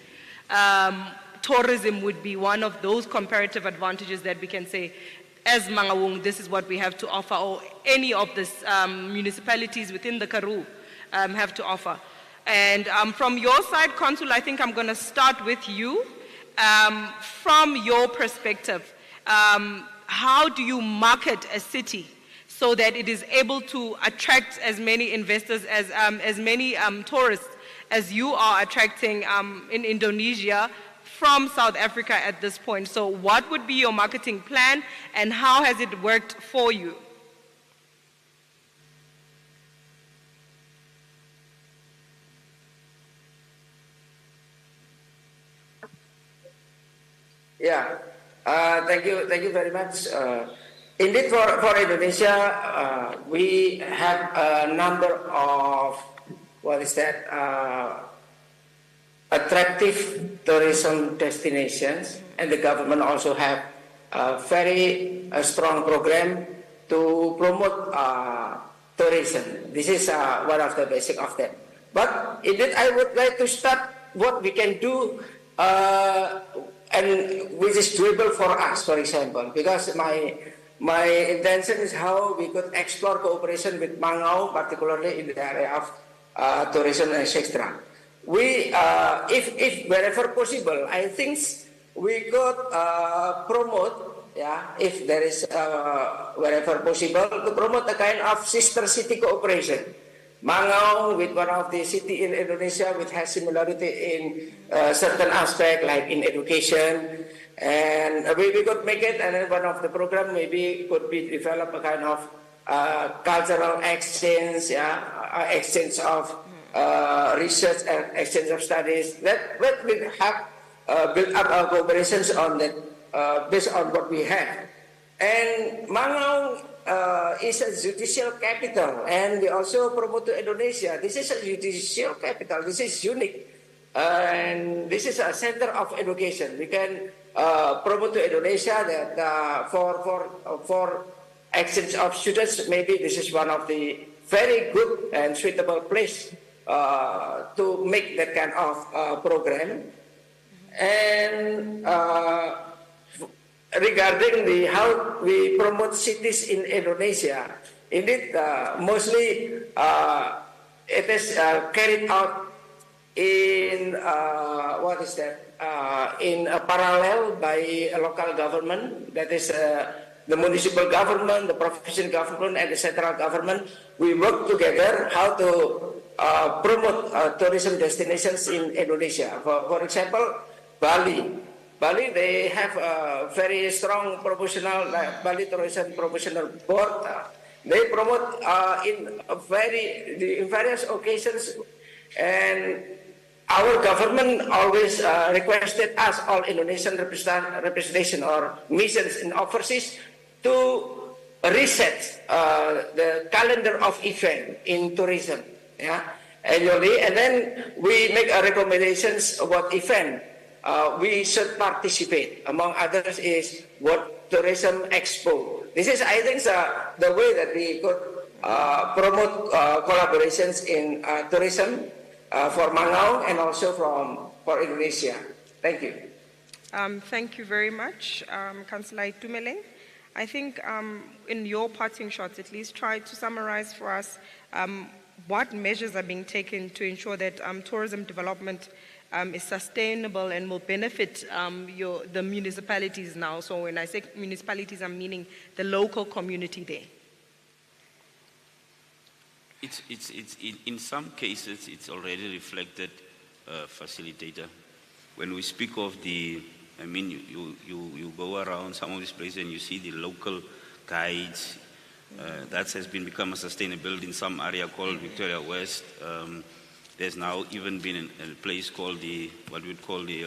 Tourism would be one of those comparative advantages that we can say, as Mangaung, this is what we have to offer, or any of the municipalities within the Karoo have to offer. And from your side, Consul, I think I'm going to start with you. From your perspective, how do you market a city so that it is able to attract as many investors, as many tourists as you are attracting in Indonesia from South Africa at this point? So what would be your marketing plan, and how has it worked for you? Yeah, thank you very much. Indeed, for Indonesia, we have a number of, attractive tourism destinations, and the government also have a very strong program to promote tourism. This is one of the basic of them. But indeed, I would like to start what we can do, and which is doable for us, for example, because my intention is how we could explore cooperation with Mangaung, particularly in the area of tourism, etc. We, if wherever possible, I think we could promote, if there is wherever possible, to promote a kind of sister city cooperation. Mangaung with one of the city in Indonesia which has similarity in certain aspect, like in education, and we could make it, and then one of the program maybe could be develop a kind of cultural exchange, exchange of research and exchange of studies. That will have build up our cooperations on that based on what we have. And Mangaung is a judicial capital, and we also promote to Indonesia. This is a judicial capital. This is unique, and this is a center of education. We can promote to Indonesia that for exchange of students, maybe this is one of the very good and suitable place to make that kind of program. And regarding the how we promote cities in Indonesia, indeed, mostly it is carried out in what is that? In a parallel by a local government, that is the municipal government, the provincial government, and the central government. We work together how to promote tourism destinations in Indonesia. For example, Bali. Bali, they have a very strong promotional, Bali Tourism Promotional Board. They promote in various occasions, and our government always requested us, all Indonesian representation or missions in overseas, to reset the calendar of event in tourism, annually, and then we make recommendations about event we should participate. Among others is World Tourism Expo. This is, I think, the way that we could promote collaborations in tourism for Mangaung and also for Indonesia. Thank you. Thank you very much, Councillor Itumeleng. I think in your parting shots, at least try to summarize for us what measures are being taken to ensure that tourism development is sustainable and will benefit the municipalities now. So when I say municipalities, I'm meaning the local community there. In some cases, it's already reflected, facilitator. When we speak of the, I mean, you go around some of these places and you see the local guides. That has become a sustainability in some area called Victoria West. There's now even been a place called what we'd call the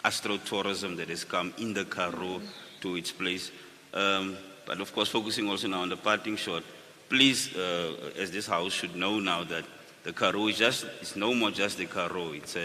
astrotourism that has come in the Karoo to its place. But of course, focusing also now on the parting shot, please, as this house should know now that the Karoo is no more just the Karoo. It's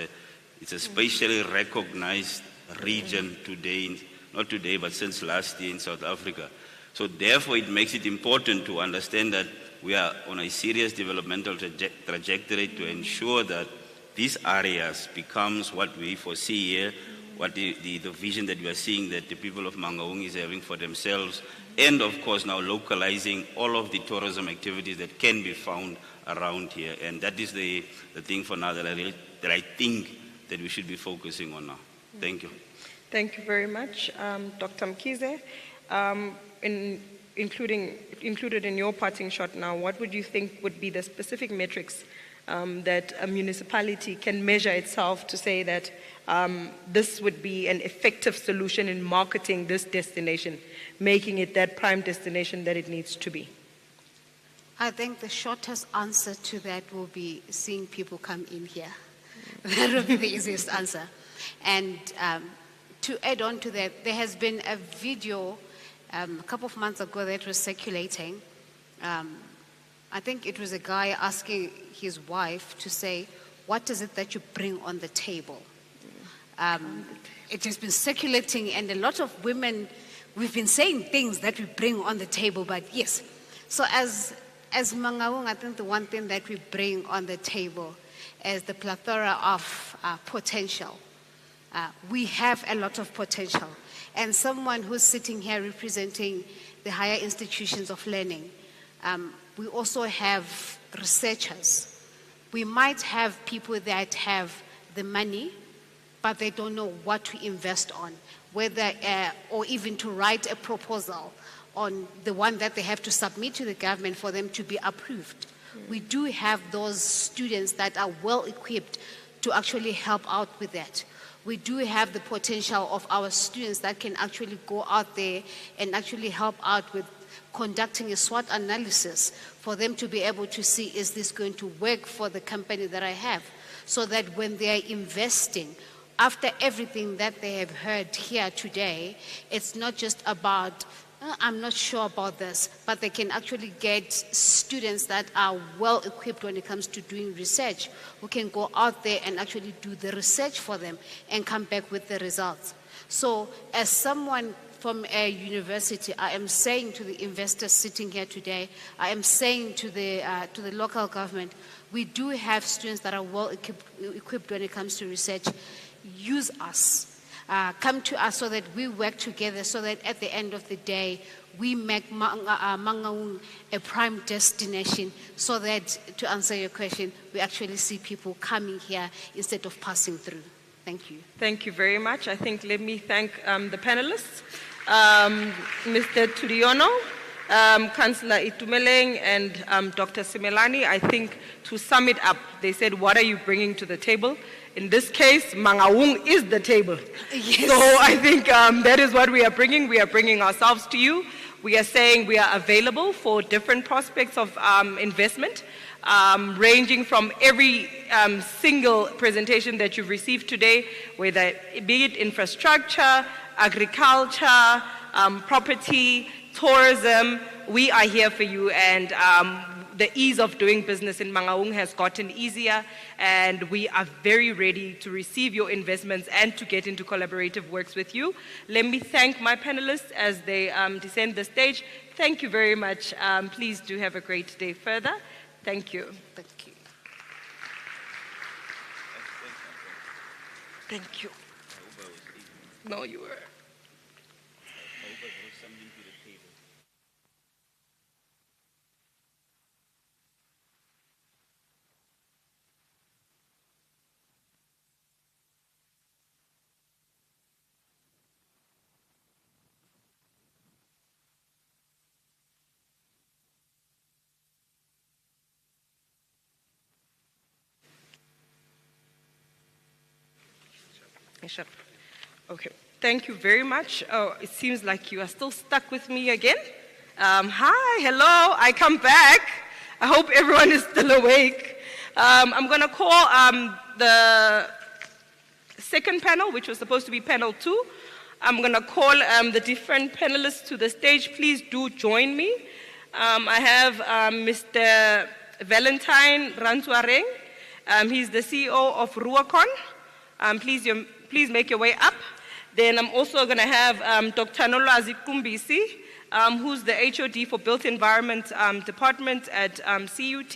a spatially recognized region today, not today, but since last year in South Africa. So therefore, it makes it important to understand that we are on a serious developmental trajectory to ensure that these areas becomes what we foresee here, what the vision that we are seeing that the people of Mangaung is having for themselves, and of course now localizing all of the tourism activities that can be found around here. And that is the thing for now that I think that we should be focusing on now. Thank you. Thank you very much, Dr. Mkhize. Included in your parting shot now, what would you think would be the specific metrics that a municipality can measure itself to say that this would be an effective solution in marketing this destination, making it that prime destination that it needs to be? I think the shortest answer to that will be seeing people come in here. That would be the easiest answer. And to add on to that, there has been a video a couple of months ago that was circulating. I think it was a guy asking his wife to say, what is it that you bring on the table? It has been circulating, and a lot of women, we've been saying things that we bring on the table, but yes. So as Mangaung, I think the one thing that we bring on the table is the plethora of potential. We have a lot of potential. And someone who's sitting here representing the higher institutions of learning, we also have researchers. We might have people that have the money, but they don't know what to invest on, whether or even to write a proposal on the one that they have to submit to the government for them to be approved. We do have those students that are well equipped to actually help out with that. We do have the potential of our students that can actually go out there and actually help out with conducting a SWOT analysis for them to be able to see, is this going to work for the company that I have? So that when they are investing, after everything that they have heard here today, it's not just about, I'm not sure about this, but they can actually get students that are well equipped when it comes to doing research, who can go out there and actually do the research for them and come back with the results. So as someone from a university, I am saying to the investors sitting here today, I am saying to the local government, we do have students that are well equipped when it comes to research. Use us. Come to us so that we work together, so that at the end of the day, we make Mangaung a prime destination, so that, to answer your question, we actually see people coming here instead of passing through. Thank you. Thank you very much. I think let me thank the panelists, Mr. Turiono, Councillor Itumeleng, and Dr. Simelani. I think to sum it up, they said, what are you bringing to the table? In this case, Mangaung is the table. Yes. So I think that is what we are bringing. We are bringing ourselves to you. We are saying we are available for different prospects of investment, ranging from every single presentation that you've received today, whether be it infrastructure, agriculture, property, tourism. We are here for you, and the ease of doing business in Mangaung has gotten easier, and we are very ready to receive your investments and to get into collaborative works with you. Let me thank my panelists as they descend the stage. Thank you very much. Please do have a great day further. Thank you. Thank you. Thank you. No, you were. Okay, thank you very much. Oh, it seems like you are still stuck with me again. Hi, hello, I come back. I hope everyone is still awake. I'm going to call the second panel, which was supposed to be panel 2. I'm going to call the different panelists to the stage. Please do join me. I have Mr. Valentine Rantwareng. He's the CEO of Ruacon. Please make your way up. Then I'm also going to have Dr. Nolwazi Kumbisi, who's the HOD for Built Environment Department at CUT.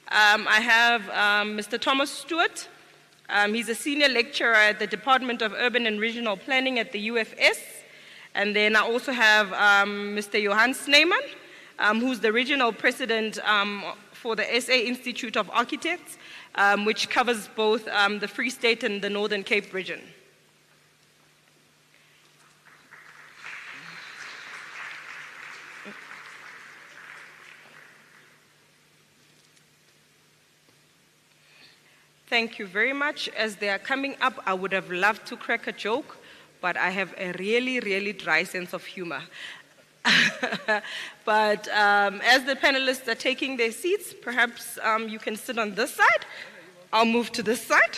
I have Mr. Thomas Stewart. He's a senior lecturer at the Department of Urban and Regional Planning at the UFS. And then I also have Mr. Johan Snyman, who's the regional president for the SA Institute of Architects, which covers both the Free State and the Northern Cape region. Thank you very much. As they are coming up, I would have loved to crack a joke, but I have a really, really dry sense of humor. But as the panelists are taking their seats, perhaps you can sit on this side. I'll move to this side.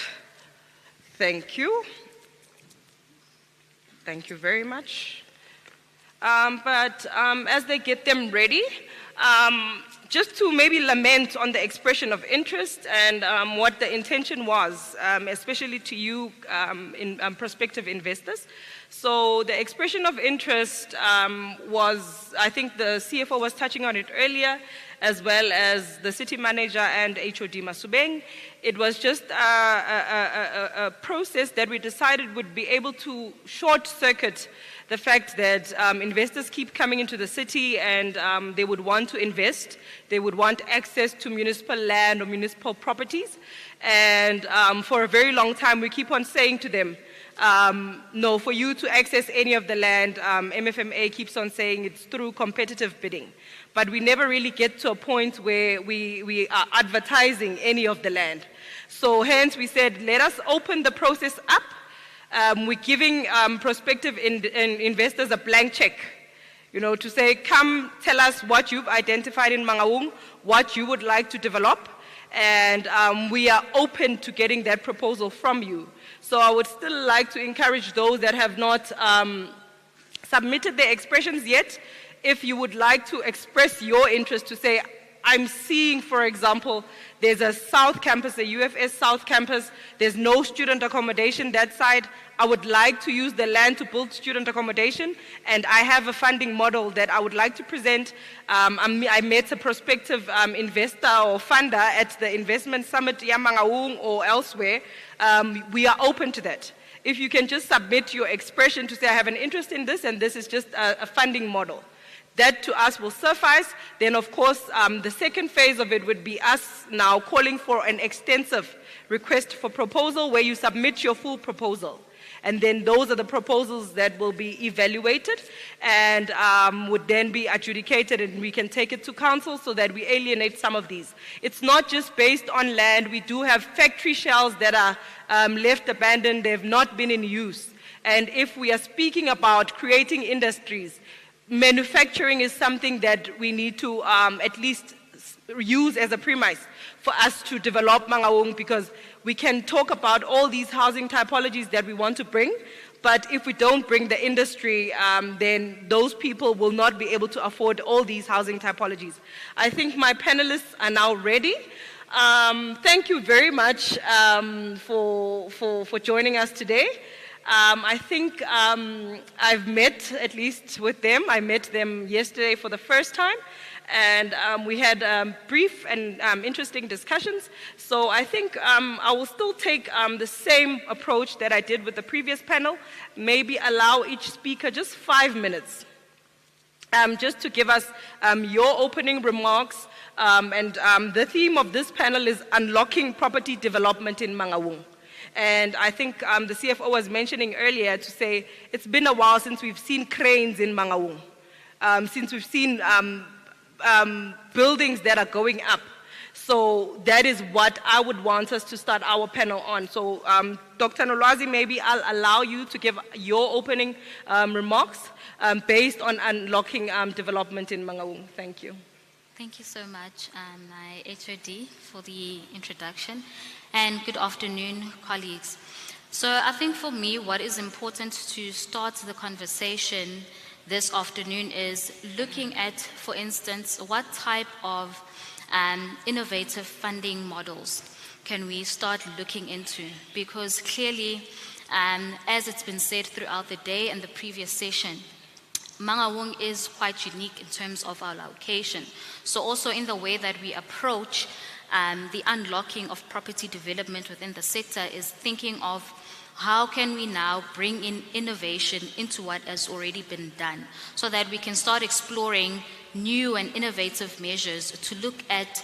Thank you. Thank you very much. But as they get them ready, just to maybe lament on the expression of interest and what the intention was, especially to you prospective investors. So the expression of interest was, I think the CFO was touching on it earlier, as well as the city manager and HOD Masubeng. It was just a process that we decided would be able to short-circuit the fact that investors keep coming into the city and they would want to invest. They would want access to municipal land or municipal properties. And for a very long time, we keep on saying to them, no, for you to access any of the land, MFMA keeps on saying it's through competitive bidding. But we never really get to a point where we are advertising any of the land. So hence we said, let us open the process up. We're giving prospective investors a blank check, to say, come tell us what you've identified in Mangaung, what you would like to develop, and we are open to getting that proposal from you. So I would still like to encourage those that have not submitted their expressions yet, if you would like to express your interest to say, I'm seeing, for example, there's a South Campus, the UFS South Campus, there's no student accommodation that side. I would like to use the land to build student accommodation, and I have a funding model that I would like to present. I met a prospective investor or funder at the investment summit, Mangaung or elsewhere. We are open to that. If you can just submit your expression to say, I have an interest in this, and this is just a funding model. That to us will suffice. Then, of course, the second phase of it would be us now calling for an extensive request for proposal where you submit your full proposal. And then those are the proposals that will be evaluated and would then be adjudicated, and we can take it to council so that we alienate some of these. It's not just based on land. We do have factory shells that are left abandoned. They have not been in use. And if we are speaking about creating industries, manufacturing is something that we need to at least use as a premise for us to develop Mangaung, because we can talk about all these housing typologies that we want to bring, but if we don't bring the industry, then those people will not be able to afford all these housing typologies. I think my panelists are now ready. Thank you very much for joining us today. I think I've met at least with them. I met them yesterday for the first time, and we had brief and interesting discussions. So I think I will still take the same approach that I did with the previous panel, maybe allow each speaker just 5 minutes just to give us your opening remarks. And the theme of this panel is unlocking property development in Mangaung. And I think the CFO was mentioning earlier to say it's been a while since we've seen cranes in Mangaung, since we've seen buildings that are going up. So that is what I would want us to start our panel on. So Dr. Nolwazi, maybe I'll allow you to give your opening remarks based on unlocking development in Mangaung. Thank you. Thank you so much, my HOD, for the introduction. And good afternoon, colleagues. So I think for me, what is important to start the conversation this afternoon is looking at, for instance, what type of innovative funding models can we start looking into? Because clearly, as it's been said throughout the day and the previous session, Mangaung is quite unique in terms of our location. So also in the way that we approach the unlocking of property development within the sector is thinking of how can we now bring in innovation into what has already been done so that we can start exploring new and innovative measures to look at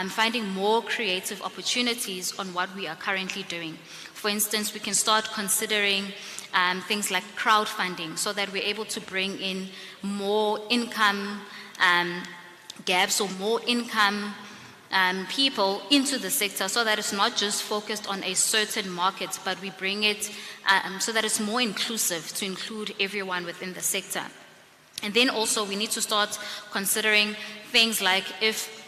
finding more creative opportunities on what we are currently doing. For instance, we can start considering things like crowdfunding so that we're able to bring in more income gaps or more income people into the sector so that it's not just focused on a certain market, but we bring it so that it's more inclusive to include everyone within the sector. And then also we need to start considering things like if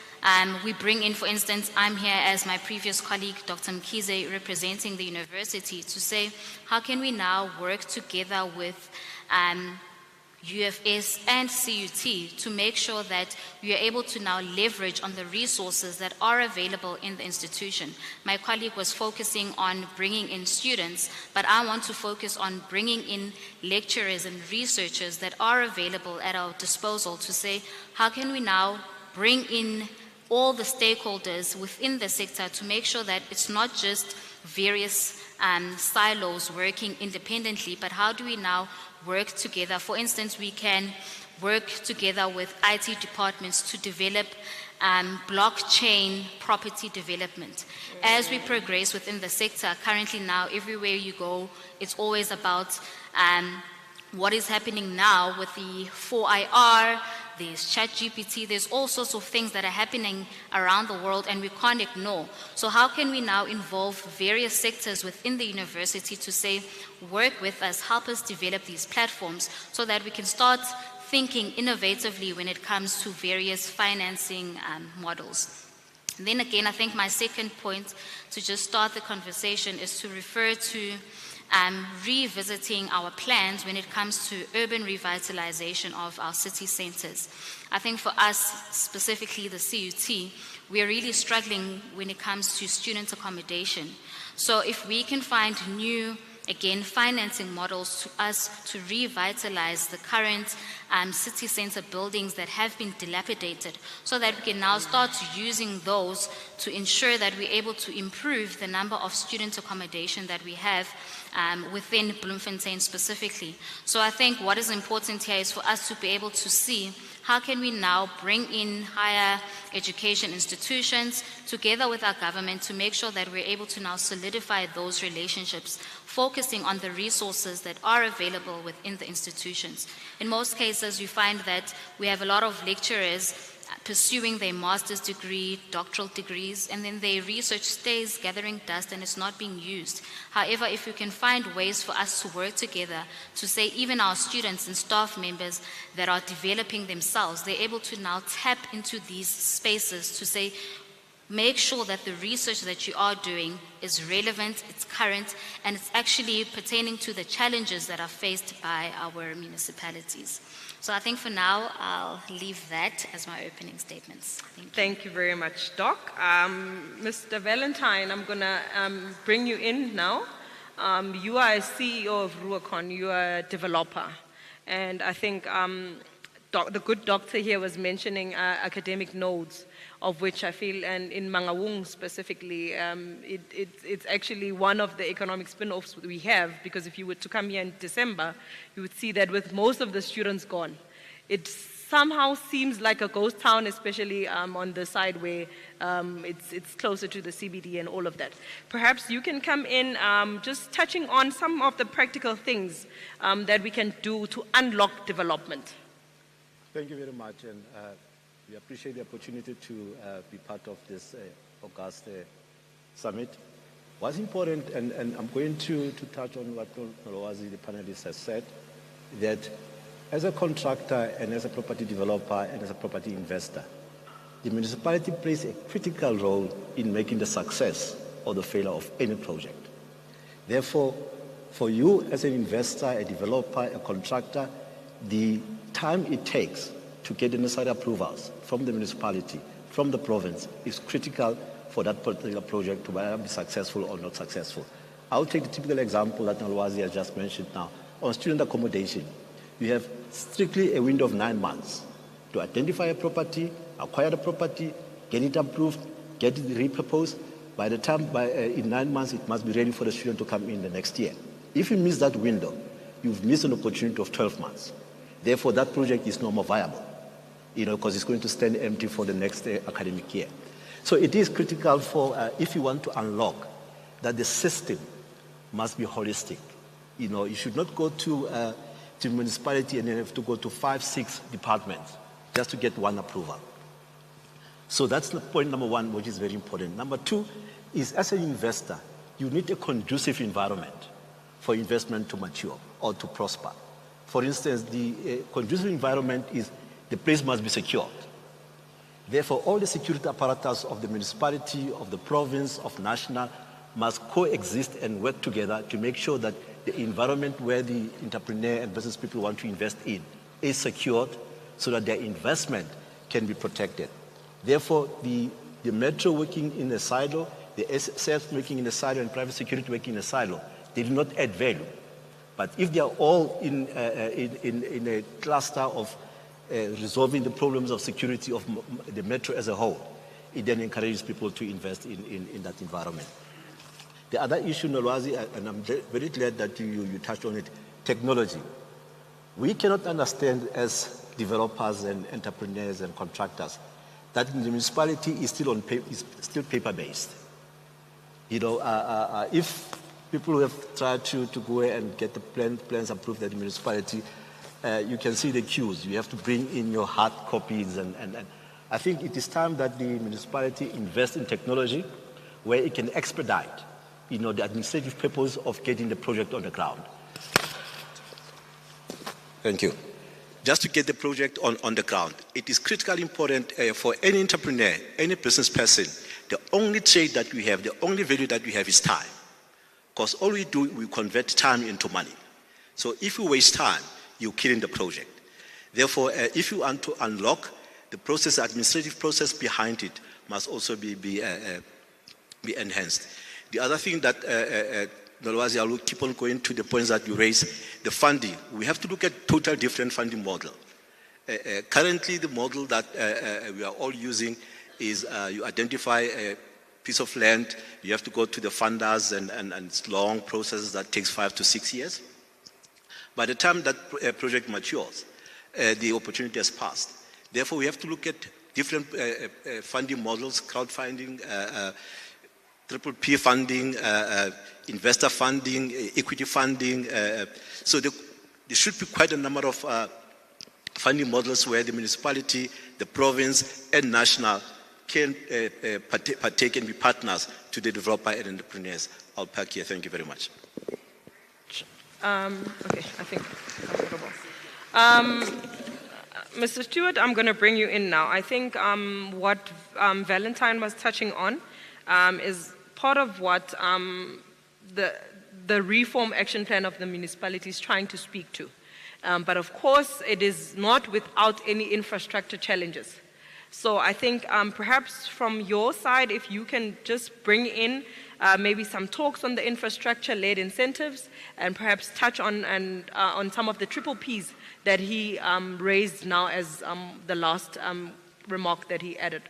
we bring in, for instance, I'm here as my previous colleague, Dr. Mkhize, representing the university to say, how can we now work together with UFS and CUT to make sure that we are able to now leverage on the resources that are available in the institution. My colleague was focusing on bringing in students, but I want to focus on bringing in lecturers and researchers that are available at our disposal to say, how can we now bring in all the stakeholders within the sector to make sure that it's not just various silos working independently, but how do we now work together? For instance, we can work together with IT departments to develop blockchain property development. As we progress within the sector, currently now, everywhere you go, it's always about what is happening now with the 4IR, there's ChatGPT, there's all sorts of things that are happening around the world and we can't ignore. So how can we now involve various sectors within the university to say, work with us, help us develop these platforms so that we can start thinking innovatively when it comes to various financing models. And then again, I think my second point to just start the conversation is to refer to revisiting our plans when it comes to urban revitalization of our city centers. I think for us, specifically the CUT, we are really struggling when it comes to student accommodation. So if we can find new, again, financing models to us to revitalize the current city center buildings that have been dilapidated, so that we can now start using those to ensure that we're able to improve the number of student accommodation that we have within Bloemfontein specifically. So I think what is important here is for us to be able to see how can we now bring in higher education institutions together with our government to make sure that we're able to now solidify those relationships, focusing on the resources that are available within the institutions. In most cases, you find that we have a lot of lecturers pursuing their master's degree, doctoral degrees, and then their research stays gathering dust and it's not being used. However, if we can find ways for us to work together to say even our students and staff members that are developing themselves, they're able to now tap into these spaces to say, make sure that the research that you are doing is relevant, it's current, and it's actually pertaining to the challenges that are faced by our municipalities. So I think for now, I'll leave that as my opening statements. Thank you very much, Doc. Mr. Valentine, I'm going to bring you in now. You are a CEO of Ruacon, you are a developer. And I think the good doctor here was mentioning academic nodes, of which I feel, and in Mangaung specifically, it's actually one of the economic spin-offs we have, because if you were to come here in December, you would see that with most of the students gone, it somehow seems like a ghost town, especially on the side where it's closer to the CBD and all of that. Perhaps you can come in just touching on some of the practical things that we can do to unlock development. Thank you very much, and we appreciate the opportunity to be part of this August summit. What's important, and I'm going to touch on what Nolowazi, the panelist, has said, that as a contractor and as a property developer and as a property investor, the municipality plays a critical role in making the success or the failure of any project. Therefore, for you as an investor, a developer, a contractor, the time it takes to get the necessary approvals from the municipality, from the province, is critical for that particular project to whether be successful or not successful. I'll take the typical example that Nalwazi has just mentioned now. On student accommodation, you have strictly a window of 9 months to identify a property, acquire the property, get it approved, get it repurposed. By the time, in 9 months, it must be ready for the student to come in the next year. If you miss that window, you've missed an opportunity of 12 months. Therefore, that project is no more viable, because it's going to stand empty for the next academic year. So it is critical for, if you want to unlock, that the system must be holistic. You should not go to municipality and then have to go to 5, 6 departments just to get one approval. So that's the point number one, which is very important. Number two is, as an investor, you need a conducive environment for investment to mature or to prosper. For instance, the conducive environment is the place must be secured. Therefore, all the security apparatus of the municipality, of the province, of national, must coexist and work together to make sure that the environment where the entrepreneur and business people want to invest in is secured so that their investment can be protected. Therefore, the metro working in a silo, the SF working in a silo, and private security working in a silo, they do not add value. But if they are all in a cluster of resolving the problems of security of the metro as a whole, it then encourages people to invest in that environment. The other issue, Nolwazi, and I'm very glad that you touched on it, technology. We cannot understand as developers and entrepreneurs and contractors that the municipality is still paper-based. If people who have tried to go and get the plans approved at the municipality, you can see the queues. You have to bring in your hard copies, and I think it is time that the municipality invest in technology where it can expedite the administrative purpose of getting the project on the ground. Thank you. Just to get the project on the ground, it is critically important for any entrepreneur, any business person, the only trade that we have, the only value that we have is time. Because all we do, we convert time into money. So if you waste time, you're killing the project. Therefore, if you want to unlock the process, administrative process behind it must also be enhanced. The other thing that, Nolwazi, I will keep on going to the points that you raised, the funding. We have to look at total different funding model. Currently, the model that we are all using is you identify a piece of land, you have to go to the funders, and it's long processes that takes 5 to 6 years. By the time that project matures, the opportunity has passed. Therefore, we have to look at different funding models, crowdfunding, triple P funding, investor funding, equity funding. So there should be quite a number of funding models where the municipality, the province, and national can partake and be partners to the developer and entrepreneurs. I'll park here. Thank you very much. Okay, I think Mr. Stewart, I'm going to bring you in now. I think what Valentine was touching on is part of what the reform action plan of the municipality is trying to speak to. But of course, it is not without any infrastructure challenges. So I think perhaps from your side, if you can just bring in maybe some talks on the infrastructure-led incentives and perhaps touch on some of the triple Ps that he raised now as the last remark that he added.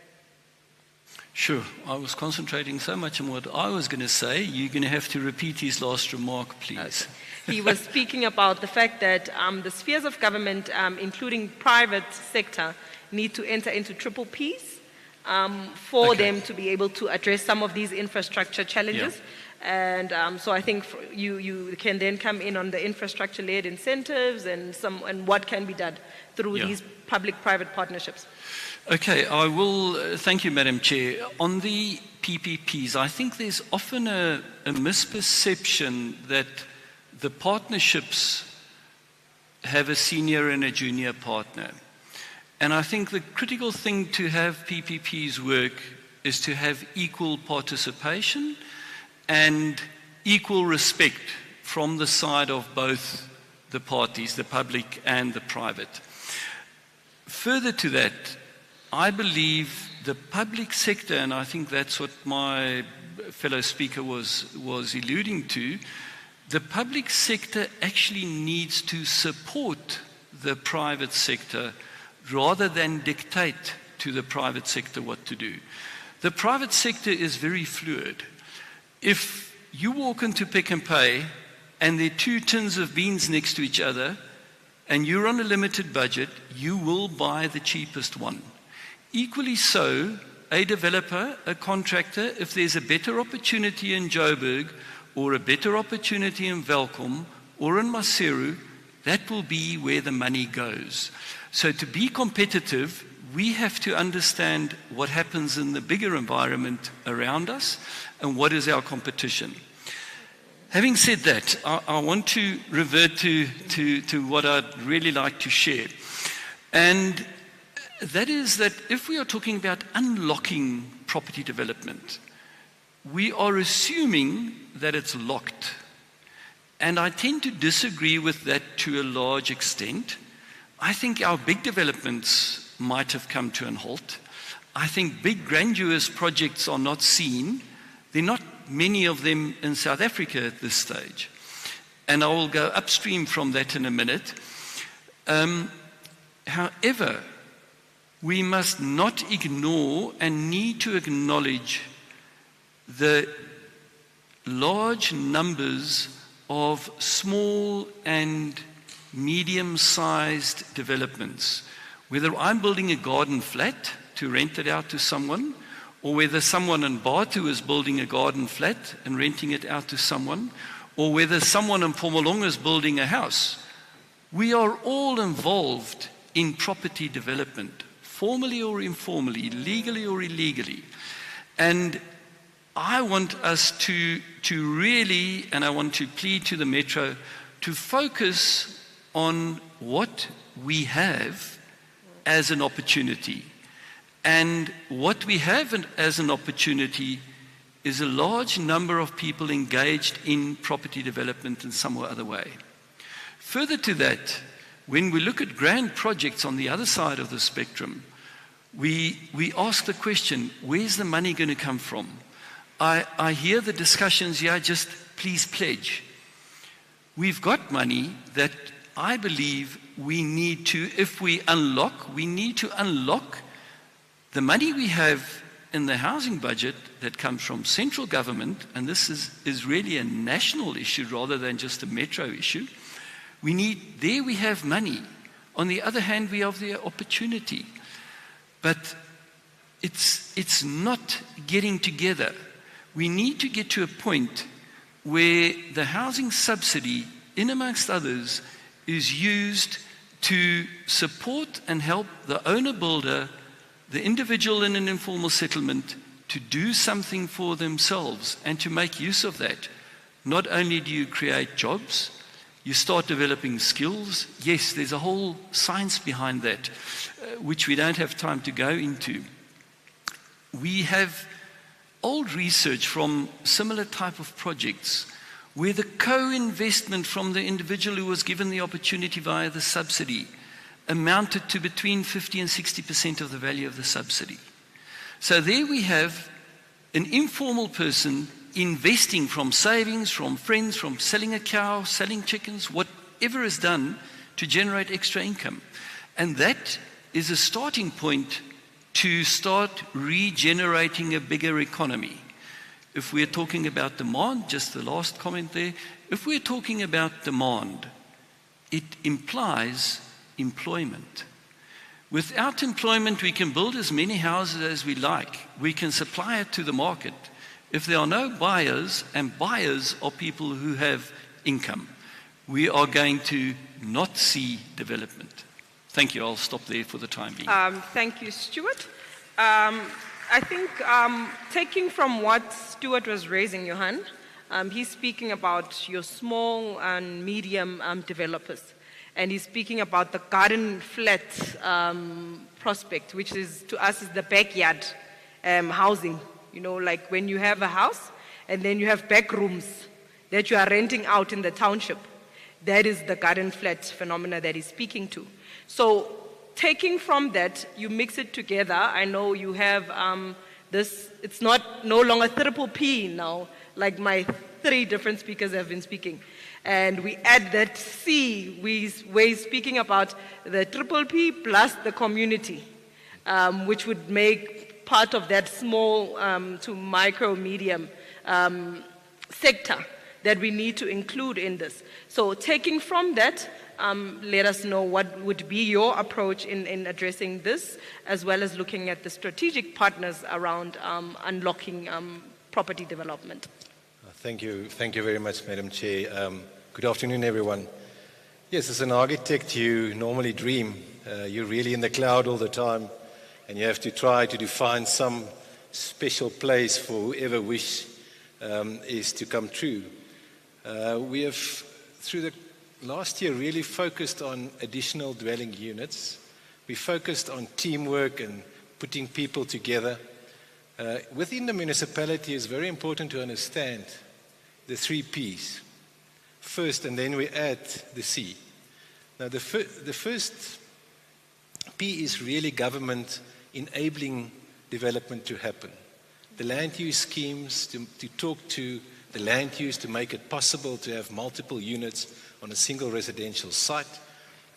Sure. I was concentrating so much on what I was going to say, you're going to have to repeat his last remark, please. He was speaking about the fact that the spheres of government, including private sector, need to enter into triple Ps for them to be able to address some of these infrastructure challenges. Yeah. And so I think you can then come in on the infrastructure-led incentives and what can be done through these public-private partnerships. Okay, I will, thank you, Madam Chair. On the PPPs, I think there's often a misperception that the partnerships have a senior and a junior partner. And I think the critical thing to have PPPs work is to have equal participation and equal respect from the side of both the parties, the public and the private. Further to that, I believe the public sector, and I think that's what my fellow speaker was alluding to, the public sector actually needs to support the private sector rather than dictate to the private sector what to do. The private sector is very fluid. If you walk into Pick n Pay and there are 2 tins of beans next to each other and you're on a limited budget, you will buy the cheapest one. Equally so, a developer, a contractor, if there's a better opportunity in Joburg or a better opportunity in Welkom or in Maseru, that will be where the money goes. So to be competitive, we have to understand what happens in the bigger environment around us and what is our competition. Having said that, I want to revert to what I'd really like to share. And that is that if we are talking about unlocking property development, we are assuming that it's locked. And I tend to disagree with that to a large extent. I think our big developments might have come to an halt. I think big grandiose projects are not seen. There are not many of them in South Africa at this stage. And I will go upstream from that in a minute. However, we must not ignore and need to acknowledge the large numbers of small and medium-sized developments. Whether I'm building a garden flat to rent it out to someone, or whether someone in Batu is building a garden flat and renting it out to someone, or whether someone in Mpumalanga is building a house, we are all involved in property development, formally or informally, legally or illegally. And I want us to really, and I want to plead to the Metro, to focus on what we have as an opportunity. And what we have as an opportunity is a large number of people engaged in property development in some or other way. Further to that, when we look at grand projects on the other side of the spectrum, we ask the question, where's the money going to come from? I hear the discussions here, just please pledge. We've got money that I believe we need to, if we need to unlock the money we have in the housing budget that comes from central government, and this is really a national issue rather than just a metro issue. There we have money. On the other hand, we have the opportunity. But it's not getting together. We need to get to a point where the housing subsidy, in amongst others, is used to support and help the owner-builder, the individual in an informal settlement, to do something for themselves and to make use of that. Not only do you create jobs, you start developing skills. Yes, there's a whole science behind that, which we don't have time to go into. We have old research from similar type of projects where the co-investment from the individual who was given the opportunity via the subsidy amounted to between 50 and 60% of the value of the subsidy. So there we have an informal person investing from savings, from friends, from selling a cow, selling chickens, whatever is done to generate extra income. And that is a starting point to start regenerating a bigger economy. If we're talking about demand, just the last comment there, if we're talking about demand, it implies employment. Without employment, we can build as many houses as we like. We can supply it to the market. If there are no buyers, and buyers are people who have income, we are going to not see development. Thank you. I'll stop there for the time being. Thank you, Stuart. I think taking from what Stuart was raising, Johan, he's speaking about your small and medium developers. And he's speaking about the garden flat prospect, which is, to us, is the backyard housing. You know, like when you have a house and then you have back rooms that you are renting out in the township. That is the garden flat phenomena that he's speaking to. So taking from that, you mix it together. I know you have this, it's no longer triple P now, like my 3 different speakers have been speaking. And we add that C, we're speaking about the triple P plus the community, which would make part of that small to micro medium sector that we need to include in this. So taking from that, let us know what would be your approach in addressing this, as well as looking at the strategic partners around unlocking property development. Thank you very much, Madam Chair. Good afternoon, everyone. Yes, as an architect, you normally dream. You're really in the cloud all the time, and you have to try to define some special place for whoever wish is to come true. We have, through the last year, really focused on additional dwelling units. We focused on teamwork and putting people together. Within the municipality, it's very important to understand the 3 Ps. First, and then we add the C. Now, the first P is really government enabling development to happen. The land use schemes, to talk to the land use to make it possible to have multiple units on a single residential site.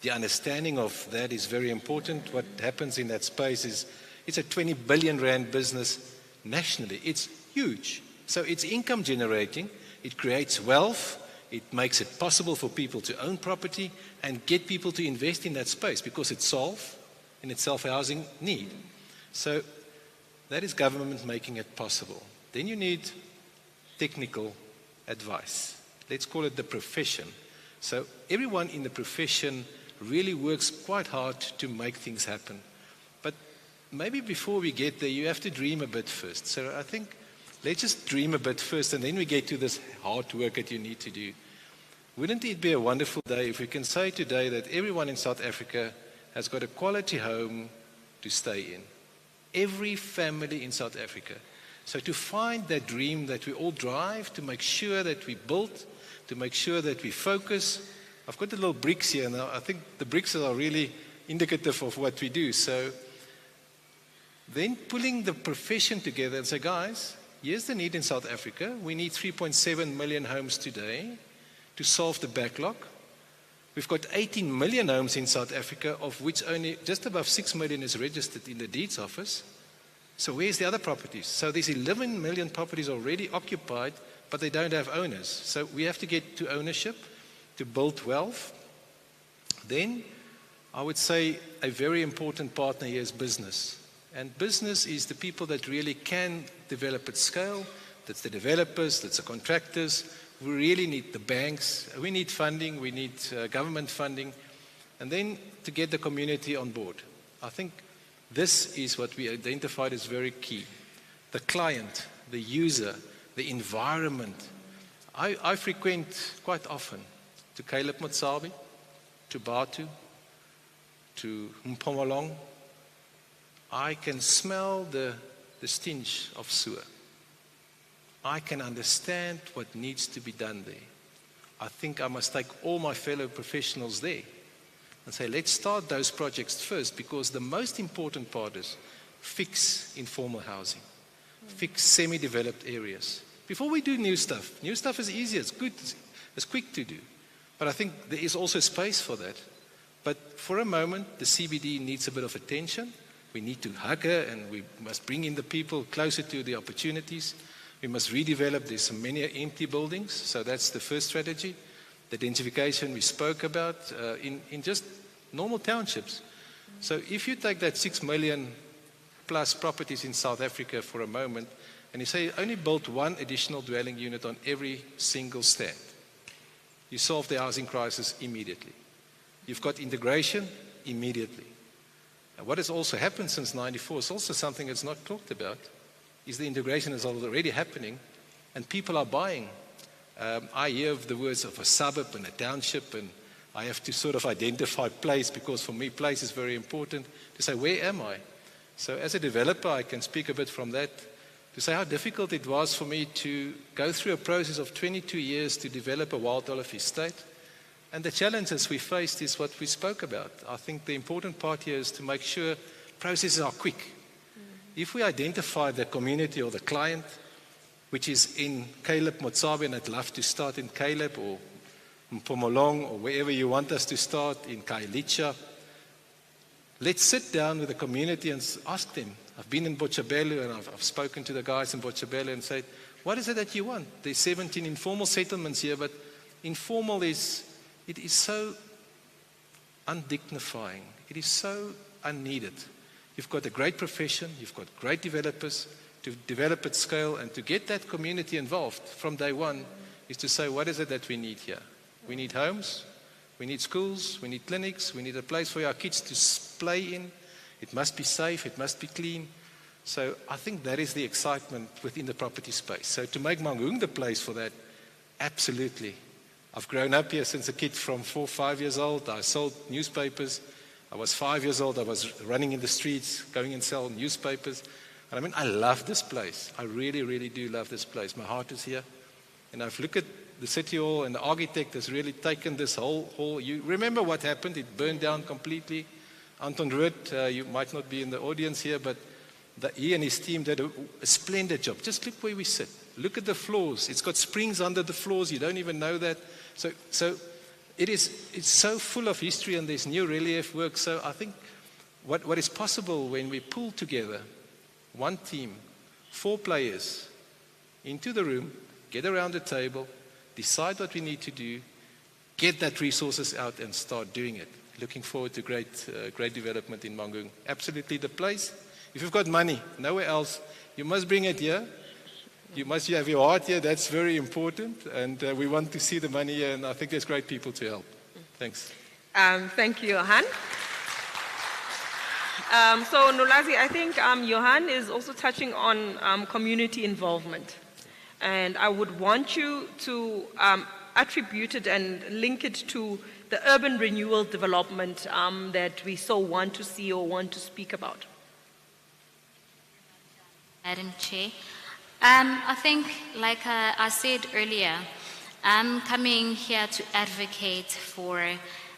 The understanding of that is very important. What happens in that space is it's a 20 billion rand business nationally. It's huge. So it's income generating. It creates wealth. It makes it possible for people to own property and get people to invest in that space because it solves in its self-housing need. So that is government making it possible. Then you need technical advice. Let's call it the profession. So everyone in the profession really works quite hard to make things happen. But maybe before we get there, you have to dream a bit first. So I think let's just dream a bit first, and then we get to this hard work that you need to do. Wouldn't it be a wonderful day if we can say today that everyone in South Africa has got a quality home to stay in? Every family in South Africa. So to find that dream that we all drive, to make sure that we build, to make sure that we focus. I've got the little bricks here now. I think the bricks are really indicative of what we do. So then pulling the profession together and say, guys, here's the need in South Africa. We need 3.7 million homes today to solve the backlog. We've got 18 million homes in South Africa, of which only just above 6 million is registered in the deeds office. So where's the other properties? So there's 11 million properties already occupied, but they don't have owners. So we have to get to ownership to build wealth. Then I would say a very important partner here is business. And business is the people that really can develop at scale. That's the developers, that's the contractors. We really need the banks. We need funding. We need government funding. And then to get the community on board. I think this is what we identified as very key. The client, the user, the environment. I frequent quite often to Caleb Motsabi, to Batu, to Mpumalanga. I can smell the stench of sewer. I can understand what needs to be done there. I think I must take all my fellow professionals there and say, let's start those projects first, because the most important part is fix informal housing, fix semi-developed areas. Before we do new stuff is easier, it's good, it's quick to do. But I think there is also space for that. But for a moment, the CBD needs a bit of attention. We need to hug her, and we must bring in the people closer to the opportunities. We must redevelop. There's so many empty buildings, so that's the first strategy. The densification we spoke about in just normal townships. So if you take that 6 million plus properties in South Africa for a moment, and you say only build one additional dwelling unit on every single stand, you solve the housing crisis immediately. You've got integration immediately. And what has also happened since '94 is also something that's not talked about, is the integration is already happening, and people are buying. I hear of the words of a suburb and a township, and I have to sort of identify place, because for me place is very important, to say, where am I? So as a developer, I can speak a bit from that, to say how difficult it was for me to go through a process of 22 years to develop a wild olive estate. And the challenges we faced is what we spoke about. I think the important part here is to make sure processes are quick. If we identify the community or the client, which is in Caleb Motsabi, and I'd love to start in Caleb or Mpumalanga or wherever you want us to start, in Kailicha, let's sit down with the community and ask them. I've been in Botshabelo, and I've spoken to the guys in Botshabelo and said, what is it that you want? There's 17 informal settlements here, but informal it is so undignifying. It is so unneeded. You've got a great profession, you've got great developers to develop at scale, and to get that community involved from day one is to say, what is it that we need here? We need homes, we need schools, we need clinics, we need a place for our kids to play in. It must be safe, it must be clean. So I think that is the excitement within the property space. So to make Mangaung the place for that, absolutely. I've grown up here since a kid, from 4 or 5 years old. I sold newspapers. I was 5 years old. I was running in the streets, going and selling newspapers. And I mean, I love this place. I really, really do love this place. My heart is here. And I've looked at the city hall, and the architect has really taken this whole. You remember what happened? It burned down completely. Anton Root, you might not be in the audience here, but he and his team did a splendid job. Just look where we sit. Look at the floors. It's got springs under the floors. You don't even know that. So it's so full of history, and there's new relief work. So I think what is possible when we pull together one team, 4 players, into the room, get around the table, decide what we need to do, get that resources out, and start doing it. Looking forward to great development in Mangaung. Absolutely the place. If you've got money, nowhere else, you must bring it here. You must have your heart here. That's very important. And we want to see the money here, and I think there's great people to help. Thanks. Thank you, Johan. So Nolazi, I think Johan is also touching on community involvement. And I would want you to attribute it and link it to the urban renewal development that we so want to see or want to speak about. Madam Chair, I think, like I said earlier, I'm coming here to advocate for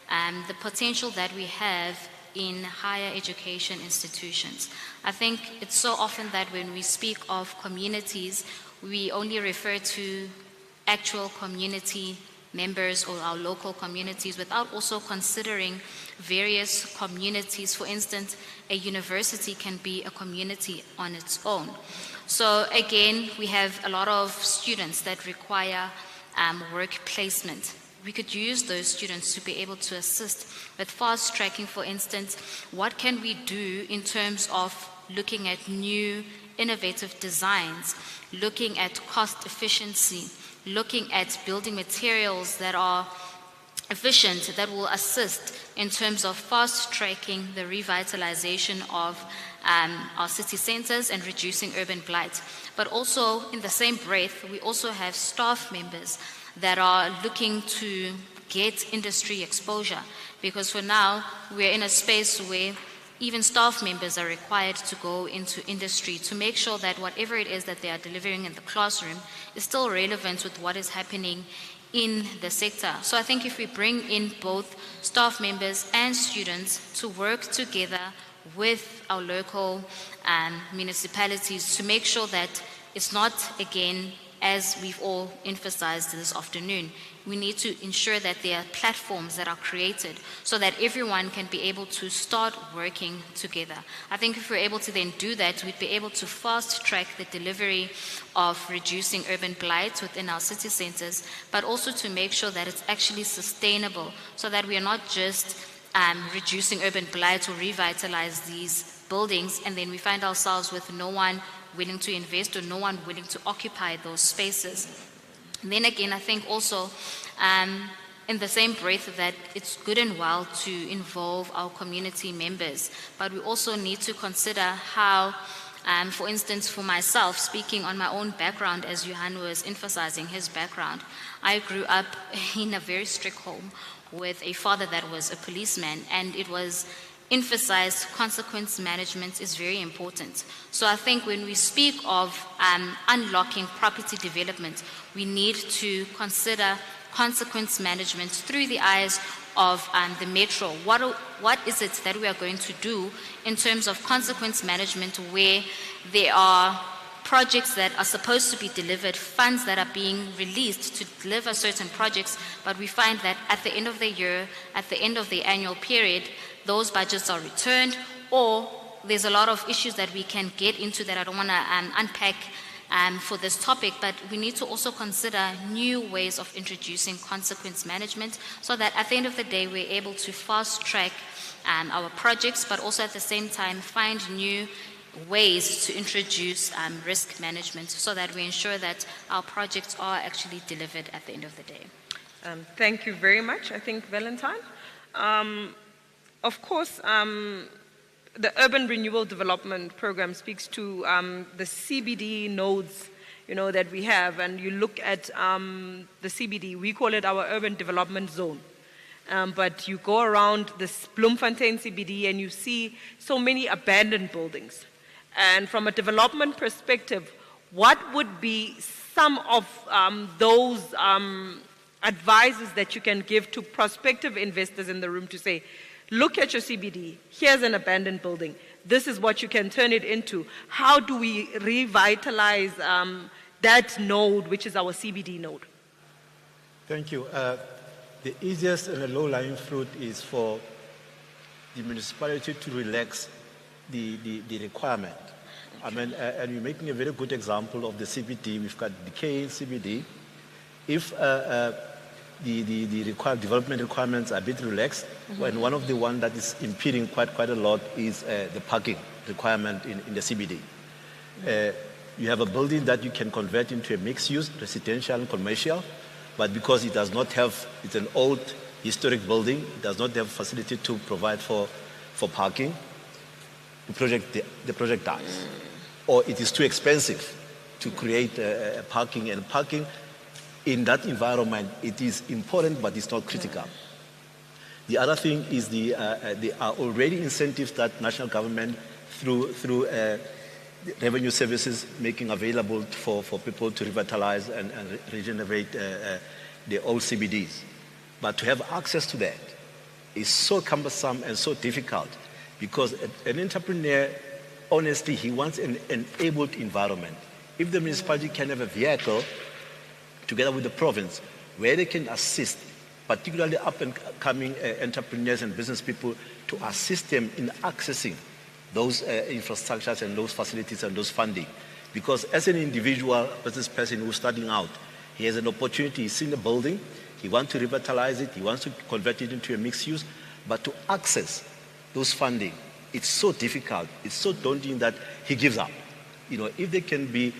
the potential that we have in higher education institutions. I think it's so often that when we speak of communities, we only refer to actual community members or our local communities without also considering various communities. For instance, a university can be a community on its own. So again, we have a lot of students that require work placement. We could use those students to be able to assist with fast tracking, for instance. What can we do in terms of looking at new innovative designs, looking at cost efficiency, looking at building materials that are efficient, that will assist in terms of fast tracking the revitalization of our city centers and reducing urban blight. But also in the same breath, we also have staff members that are looking to get industry exposure, because for now we're in a space where even staff members are required to go into industry to make sure that whatever it is that they are delivering in the classroom is still relevant with what is happening in the sector. So I think if we bring in both staff members and students to work together with our local municipalities to make sure that it's not, again, as we've all emphasized this afternoon, we need to ensure that there are platforms that are created so that everyone can be able to start working together. I think if we're able to then do that, we'd be able to fast track the delivery of reducing urban blight within our city centers, but also to make sure that it's actually sustainable so that we are not just reducing urban blight or revitalize these buildings and then we find ourselves with no one willing to invest or no one willing to occupy those spaces. And then again, I think also in the same breath that it's good and well to involve our community members, but we also need to consider how, for instance, for myself, speaking on my own background, as Johan was emphasizing his background, I grew up in a very strict home with a father that was a policeman, and it was emphasized consequence management is very important. So I think when we speak of unlocking property development, we need to consider consequence management through the eyes of the metro. What is it that we are going to do in terms of consequence management where there are projects that are supposed to be delivered, funds that are being released to deliver certain projects, but we find that at the end of the year, at the end of the annual period, those budgets are returned, or there's a lot of issues that we can get into that I don't want to unpack for this topic, but we need to also consider new ways of introducing consequence management so that at the end of the day we're able to fast track our projects, but also at the same time find new ways to introduce risk management so that we ensure that our projects are actually delivered at the end of the day. Thank you very much. I think Valentine. Of course, the Urban Renewal Development Program speaks to the CBD nodes, that we have, and you look at the CBD, we call it our Urban Development Zone. But you go around this Bloemfontein CBD and you see so many abandoned buildings. And from a development perspective, what would be some of those advices that you can give to prospective investors in the room to say, look at your CBD, here's an abandoned building, this is what you can turn it into. How do we revitalize that node, which is our CBD node? Thank you. The easiest and the low-lying fruit is for the municipality to relax the requirement. I mean, and you're making a very good example of the CBD. We've got decaying CBD. If the development requirements are a bit relaxed, and one of the ones that is impeding quite a lot is the parking requirement in the CBD. You have a building that you can convert into a mixed-use, residential and commercial, but because it does not have, it's an old historic building, it does not have facility to provide for parking, the project dies. Or it is too expensive to create parking, and parking in that environment, it is important, but it's not critical. The other thing is there are already incentives that national government through revenue services making available for people to revitalize and regenerate the old CBDs. But to have access to that is so cumbersome and so difficult because an entrepreneur, honestly, he wants an enabled environment. If the municipality can have a vehicle together with the province where they can assist, particularly up and coming entrepreneurs and business people, to assist them in accessing those infrastructures and those facilities and those funding. Because as an individual business person who's starting out, he has an opportunity, he's seen a building, he wants to revitalize it, he wants to convert it into a mixed use, but to access those funding, it's so difficult, it's so daunting that he gives up. You know, if they can be,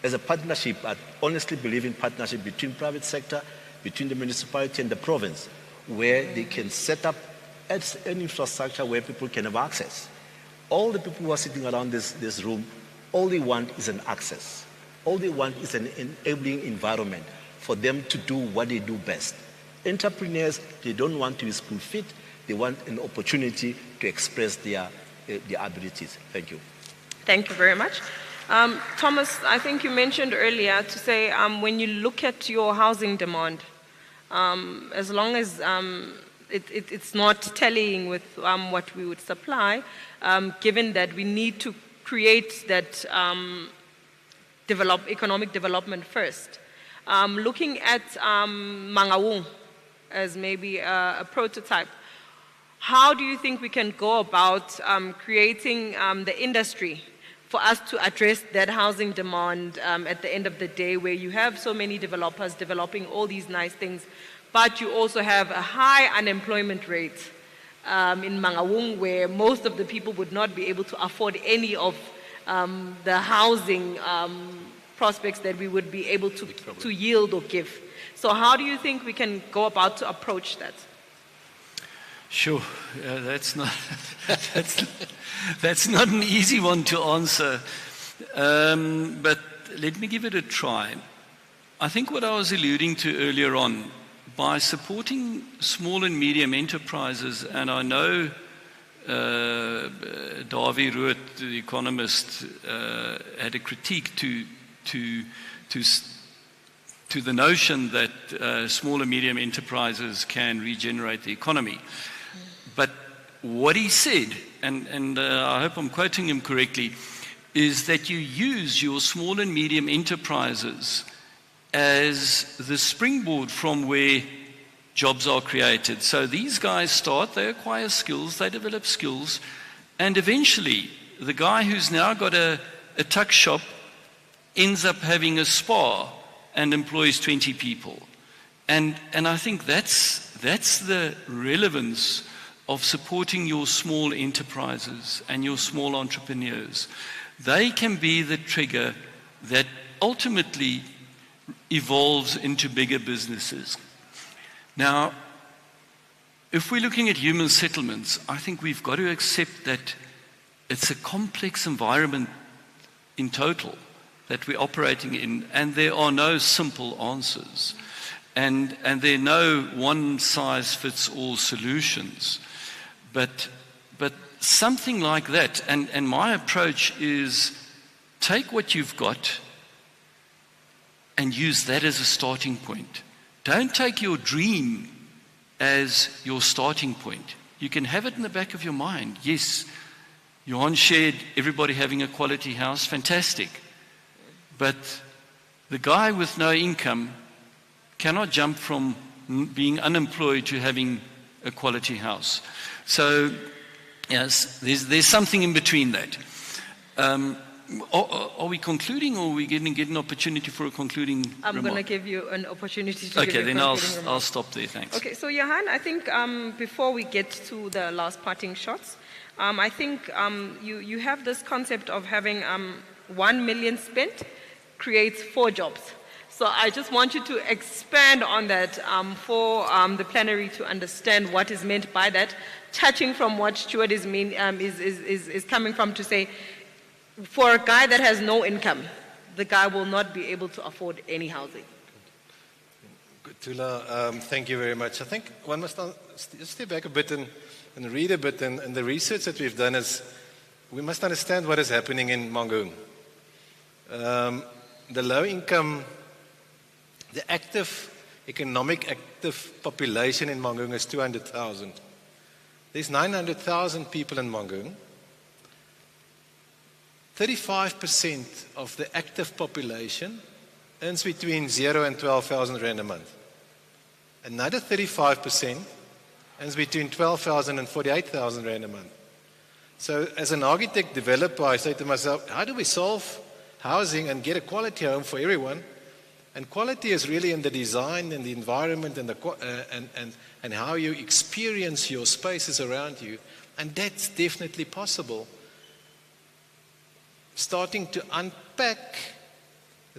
as a partnership, I honestly believe in partnership between private sector, between the municipality and the province, where they can set up an infrastructure where people can have access. All the people who are sitting around this room, all they want is an access. All they want is an enabling environment for them to do what they do best. Entrepreneurs, they don't want to be spoon-fed, they want an opportunity to express their abilities. Thank you. Thank you very much. Thomas, I think you mentioned earlier to say when you look at your housing demand, as long as it's not tallying with what we would supply, given that we need to create that economic development first. Looking at Mangaung as maybe a prototype, how do you think we can go about creating the industry for us to address that housing demand at the end of the day, where you have so many developers developing all these nice things, but you also have a high unemployment rate in Mangaung, where most of the people would not be able to afford any of the housing prospects that we would be able to yield or give. So how do you think we can go about to approach that? Sure, that's not that's not an easy one to answer, but let me give it a try. I think what I was alluding to earlier on, by supporting small and medium enterprises, and I know Davy Root, the economist, had a critique to the notion that small and medium enterprises can regenerate the economy. But what he said, and I hope I'm quoting him correctly, is that you use your small and medium enterprises as the springboard from where jobs are created. So these guys start, they acquire skills, they develop skills, and eventually the guy who's now got a tuck shop ends up having a spa and employs 20 people. And I think that's the relevance of supporting your small enterprises and your small entrepreneurs. They can be the trigger that ultimately evolves into bigger businesses. Now, if we're looking at human settlements, I think we've got to accept that it's a complex environment in total that we're operating in, and there are no simple answers. And there are no one-size-fits-all solutions. But something like that, and my approach is take what you've got and use that as a starting point. Don't take your dream as your starting point. You can have it in the back of your mind. Yes, Johan shared everybody having a quality house, fantastic. But the guy with no income cannot jump from being unemployed to having a quality house. So, yes, there's something in between that. Are we concluding, or are we going to get an opportunity for a concluding remark? I'm going to give you an opportunity to give you a then concluding remark. I'll stop there, thanks. Okay, so Johan, I think before we get to the last parting shots, I think you have this concept of having 1 million spent creates 4 jobs. So I just want you to expand on that for the plenary to understand what is meant by that, touching from what Stuart is coming from, to say, for a guy that has no income, the guy will not be able to afford any housing. Good, Tula, thank you very much. I think one must just step back a bit and read a bit, and the research that we've done is we must understand what is happening in Mangaung. The low income, the active, economic active population in Mangaung is 200,000. There's 900,000 people in Mangaung. 35% of the active population earns between 0 and 12,000 rand a month. Another 35% earns between 12,000 and 48,000 rand a month. So as an architect developer, I say to myself, how do we solve housing and get a quality home for everyone? And quality is really in the design and the environment and, and how you experience your spaces around you. And that's definitely possible. Starting to unpack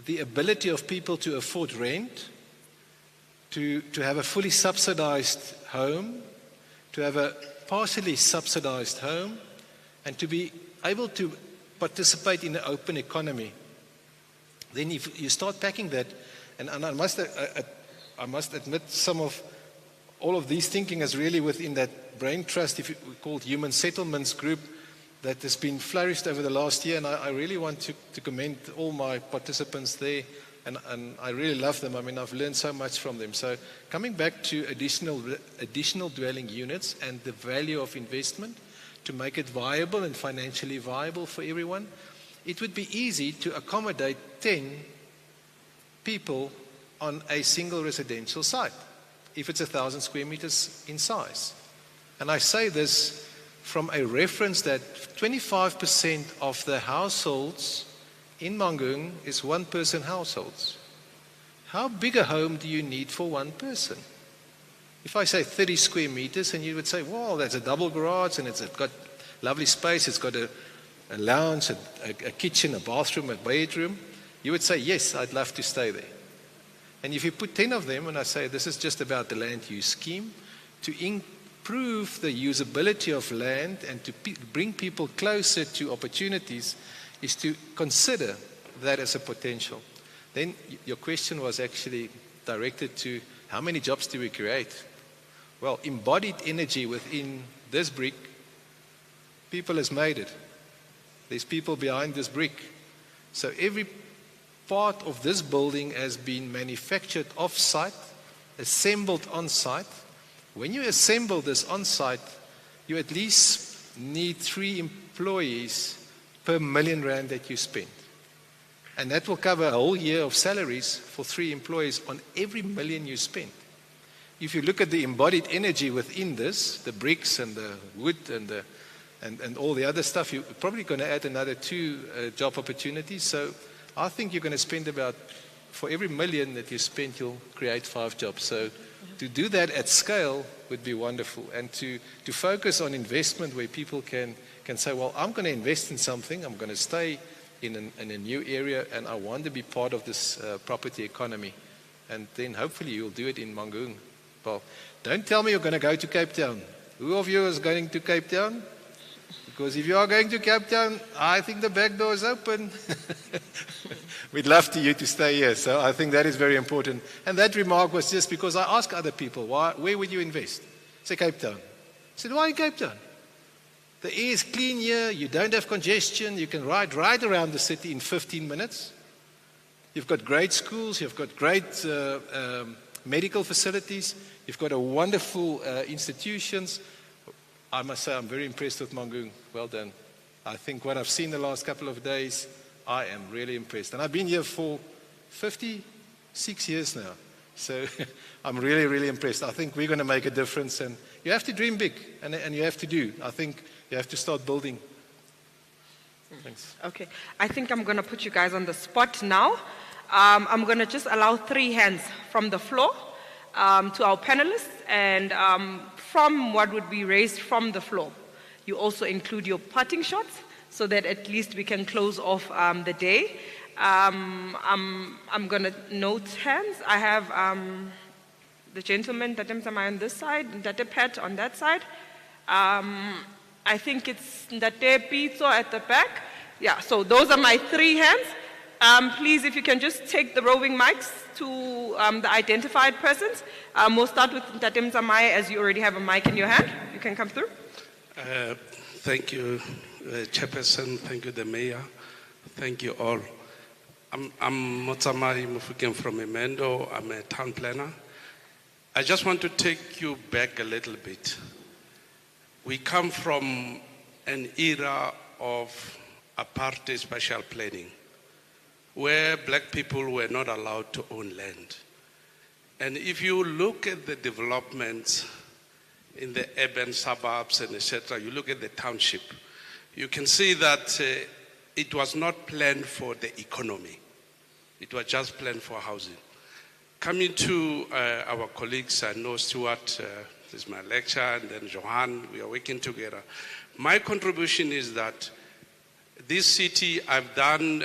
the ability of people to afford rent, to have a fully subsidized home, to have a partially subsidized home, and to be able to participate in the open economy. Then if you start packing that, and I must admit all of these thinking is really within that brain trust, if we call it human settlements group, that has been flourished over the last year, and I really want to commend all my participants there, and I really love them. I mean, I've learned so much from them. So coming back to additional dwelling units and the value of investment to make it viable and financially viable for everyone, it would be easy to accommodate 10 people on a single residential site, if it's 1,000 square meters in size. And I say this from a reference that 25% of the households in Mangaung is one-person households. How big a home do you need for one person? If I say 30 square meters, and you would say, well, that's a double garage, and it's got lovely space, it's got a lounge, a kitchen, a bathroom, a bedroom, you would say, yes, I'd love to stay there. And if you put 10 of them, and I say this is just about the land use scheme, to improve the usability of land and to bring people closer to opportunities, is to consider that as a potential. Then your question was actually directed to how many jobs do we create? Well, embodied energy within this brick, people has made it. There's people behind this brick. So every part of this building has been manufactured off-site, assembled on-site. When you assemble this on-site, you at least need 3 employees per million rand that you spend. And that will cover a whole year of salaries for 3 employees on every million you spend. If you look at the embodied energy within this, the bricks and the wood and all the other stuff, you're probably going to add another 2 job opportunities. So I think you're going to spend about, for every million that you spend, you'll create 5 jobs. So to do that at scale would be wonderful. And to focus on investment where people can say, well, I'm going to invest in something, I'm going to stay in a new area, and I want to be part of this property economy. And then hopefully you'll do it in Mangaung. Well, don't tell me you're going to go to Cape Town. Who of you is going to Cape Town? Because if you are going to Cape Town, I think the back door is open. We'd love you to stay here. So I think that is very important. And that remark was just because I asked other people, where would you invest? Say Cape Town. I said, why Cape Town? The air is clean here. You don't have congestion. You can ride right around the city in 15 minutes. You've got great schools. You've got great medical facilities. You've got a wonderful institutions. I must say I'm very impressed with Mangaung. Well done. I think what I've seen the last couple of days, I am really impressed. And I've been here for 56 years now. So I'm really, really impressed. I think we're going to make a difference. And you have to dream big, and you have to do. I think you have to start building. Thanks. Okay. I think I'm going to put you guys on the spot now. I'm going to just allow 3 hands from the floor to our panelists, and from what would be raised from the floor. You also include your parting shots so that at least we can close off the day. I'm going to note hands. I have the gentleman, Tate Msamai on this side, and Tate Pat on that side. I think it's Tate Pizzo at the back. Yeah, so those are my 3 hands. Please, if you can just take the roving mics to the identified persons. We'll start with Tate Msamai, as you already have a mic in your hand. You can come through. Thank you, Chairperson. Thank you, the Mayor. Thank you all. I'm Motsamai Mufukeng from Emendo. I'm a town planner. I just want to take you back a little bit. We come from an era of apartheid spatial planning, where black people were not allowed to own land. And if you look at the developments in the urban suburbs and etc., you look at the township, you can see that it was not planned for the economy. It was just planned for housing. Coming to our colleagues, I know Stuart, this is my lecture, and then Johan, we are working together. My contribution is that this city, I've done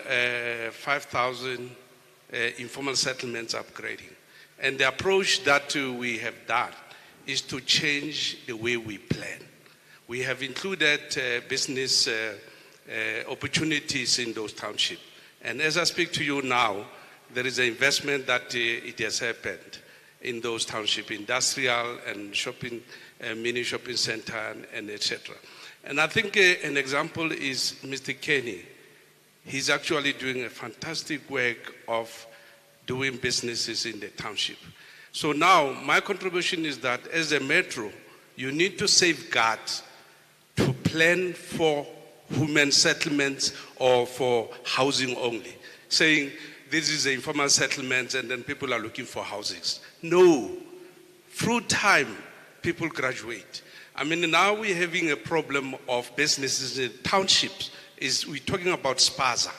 5,000 informal settlements upgrading. And the approach that we have done is to change the way we plan. We have included business opportunities in those townships. And as I speak to you now, there is an investment that it has happened in those township, industrial and shopping, mini shopping center and etc. And I think an example is Mr. Kenny. He's actually doing a fantastic work of doing businesses in the township. So now my contribution is that as a metro, you need to safeguard to plan for human settlements or for housing only, saying this is the informal settlements and then people are looking for houses. No, through time, people graduate. I mean, now we're having a problem of businesses in townships. We're talking about spaza.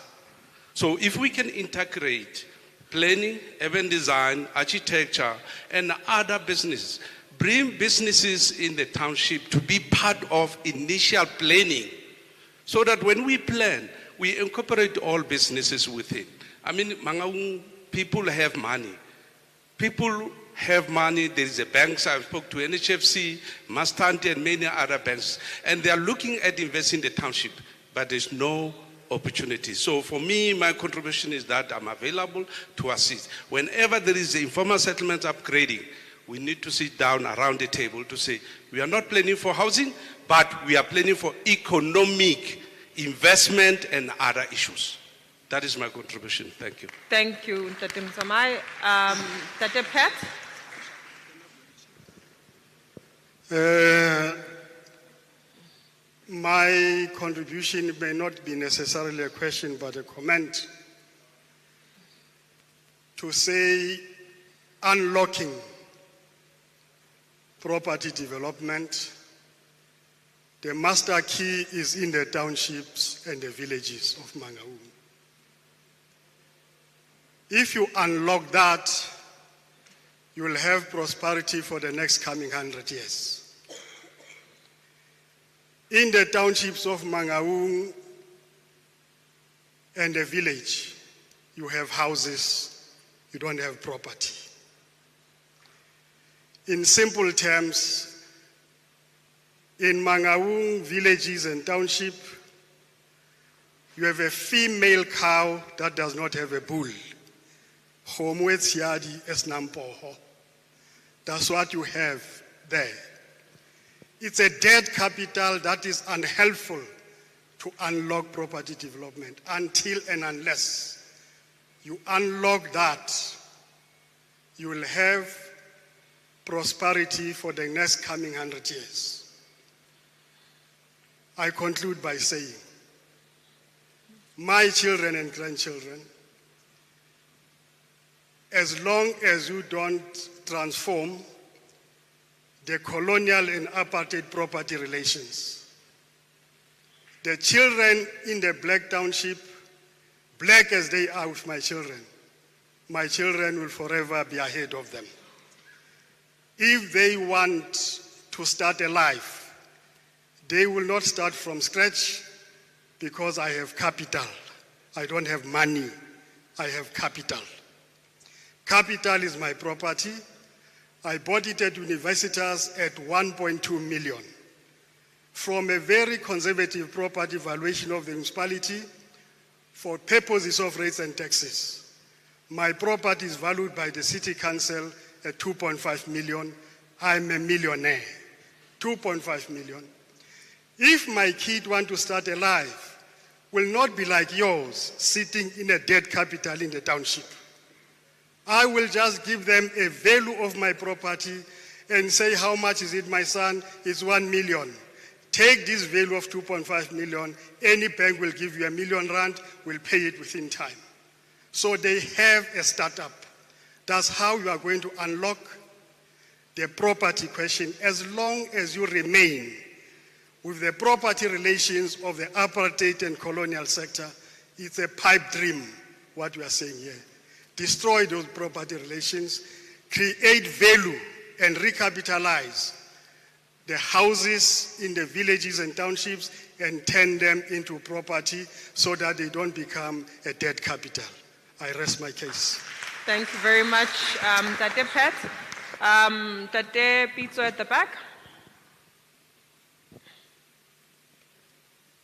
So if we can integrate planning, urban design, architecture, and other businesses, bring businesses in the township to be part of initial planning, so that when we plan, we incorporate all businesses within. I mean, Mangaung people have money. People have money. There is a bank, I spoke to NHFC, Mastante, and many other banks, and they are looking at investing in the township, but there's no opportunity. So for me, my contribution is that I'm available to assist. Whenever there is informal settlement upgrading, we need to sit down around the table to say, we are not planning for housing, but we are planning for economic investment and other issues. That is my contribution. Thank you. Thank you, Tate Msamai. Tate Pat? My contribution may not be necessarily a question, but a comment to say unlocking property development. The master key is in the townships and the villages of Mangaung. If you unlock that, you will have prosperity for the next coming 100 years. In the townships of Mangaung and the village, you have houses, you don't have property. In simple terms, in Mangaung villages and township, you have a female cow that does not have a bull. That's what you have there. It's a dead capital that is unhelpful to unlock property development until and unless you unlock that, you will have prosperity for the next coming 100 years. I conclude by saying, my children and grandchildren, as long as you don't transform the colonial and apartheid property relations, the children in the black township, black as they are with my children will forever be ahead of them. If they want to start a life, they will not start from scratch because I have capital. I don't have money, I have capital. Capital is my property. I bought it at Universitas at 1.2 million. From a very conservative property valuation of the municipality for purposes of rates and taxes. My property is valued by the city council at 2.5 million. I'm a millionaire. 2.5 million. If my kid want to start a life, will not be like yours, sitting in a dead capital in the township. I will just give them a value of my property and say, how much is it, my son? It's 1 million. Take this value of 2.5 million. Any bank will give you R1 million, will pay it within time. So they have a startup. That's how you are going to unlock the property question, as long as you remain with the property relations of the apartheid and colonial sector. It's a pipe dream, what we are saying here. Destroy those property relations, create value and recapitalize the houses in the villages and townships and turn them into property so that they don't become a dead capital. I rest my case. Thank you very much, Tate Pat. Tate Pizzo at the back.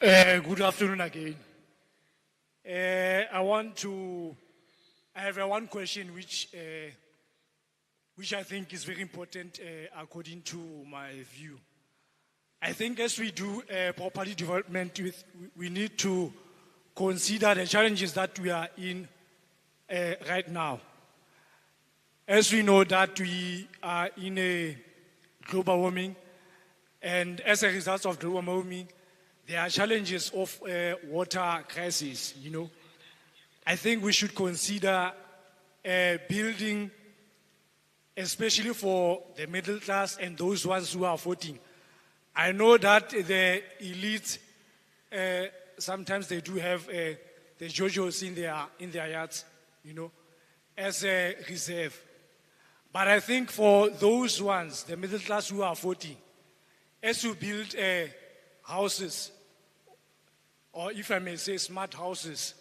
Good afternoon again. I have one question which I think is very important according to my view. I think as we do property development, we need to consider the challenges that we are in right now. As we know that we are in a global warming, and as a result of global warming, there are challenges of water crisis, you know. I think we should consider building, especially for the middle class and those ones who are voting. I know that the elite, sometimes they do have the JoJos in their yards, you know, as a reserve. But I think for those ones, the middle class who are voting, as you build houses, or if I may say smart houses,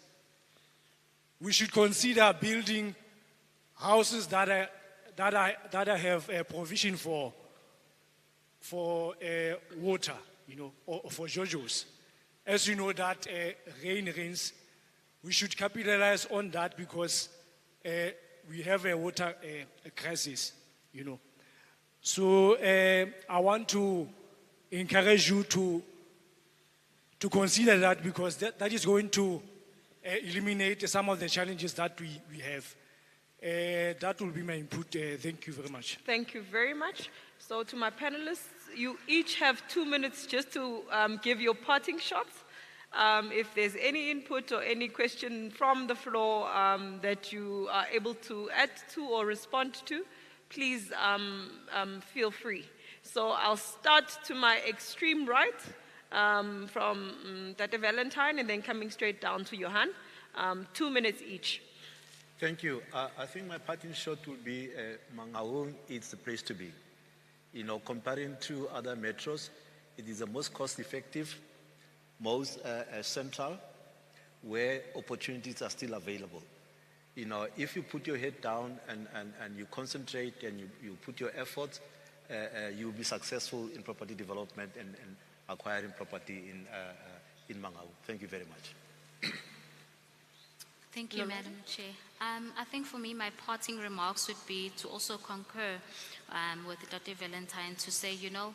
we should consider building houses that have a provision for water, you know, or for JoJos. As you know that rain rains, we should capitalize on that because we have a water crisis, you know. So I want to encourage you to consider that, because that is going to eliminate some of the challenges that we have. That will be my input. Thank you very much. Thank you very much. So to my panelists, you each have 2 minutes just to give your parting shots. If there's any input or any question from the floor that you are able to add to or respond to, please feel free. So I'll start to my extreme right from Tate Valentine and then coming straight down to Johan. 2 minutes each. Thank you. I think my parting shot would be Mangaung is the place to be. You know, comparing to other metros, it is the most cost-effective, most central, where opportunities are still available. You know, if you put your head down and you concentrate and you put your efforts, you'll be successful in property development and acquiring property in Mangaung. Thank you very much. Thank you, Madam Chair. I think for me, my parting remarks would be to also concur with Dr. Valentine to say, you know,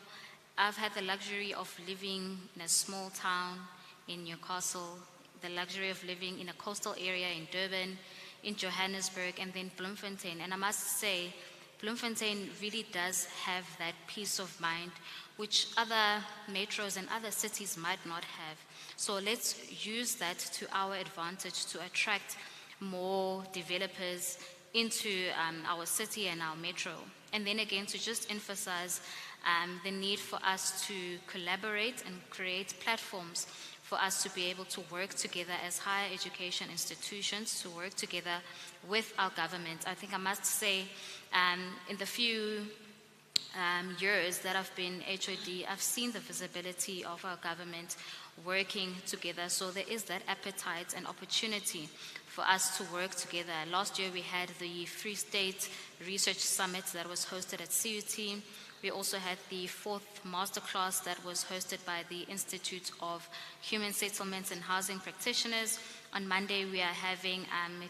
I've had the luxury of living in a small town in Newcastle, the luxury of living in a coastal area in Durban, in Johannesburg, and then Bloemfontein. And I must say, Bloemfontein really does have that peace of mind, which other metros and other cities might not have. So let's use that to our advantage to attract more developers into our city and our metro. And then again, to just emphasize the need for us to collaborate and create platforms for us to be able to work together as higher education institutions, to work together with our government. I think I must say, in the few years that I've been HOD, I've seen the visibility of our government working together. So there is that appetite and opportunity for us to work together. Last year we had the Free State Research Summit that was hosted at CUT. We also had the 4th masterclass that was hosted by the Institute of Human Settlements and Housing Practitioners On Monday, we are having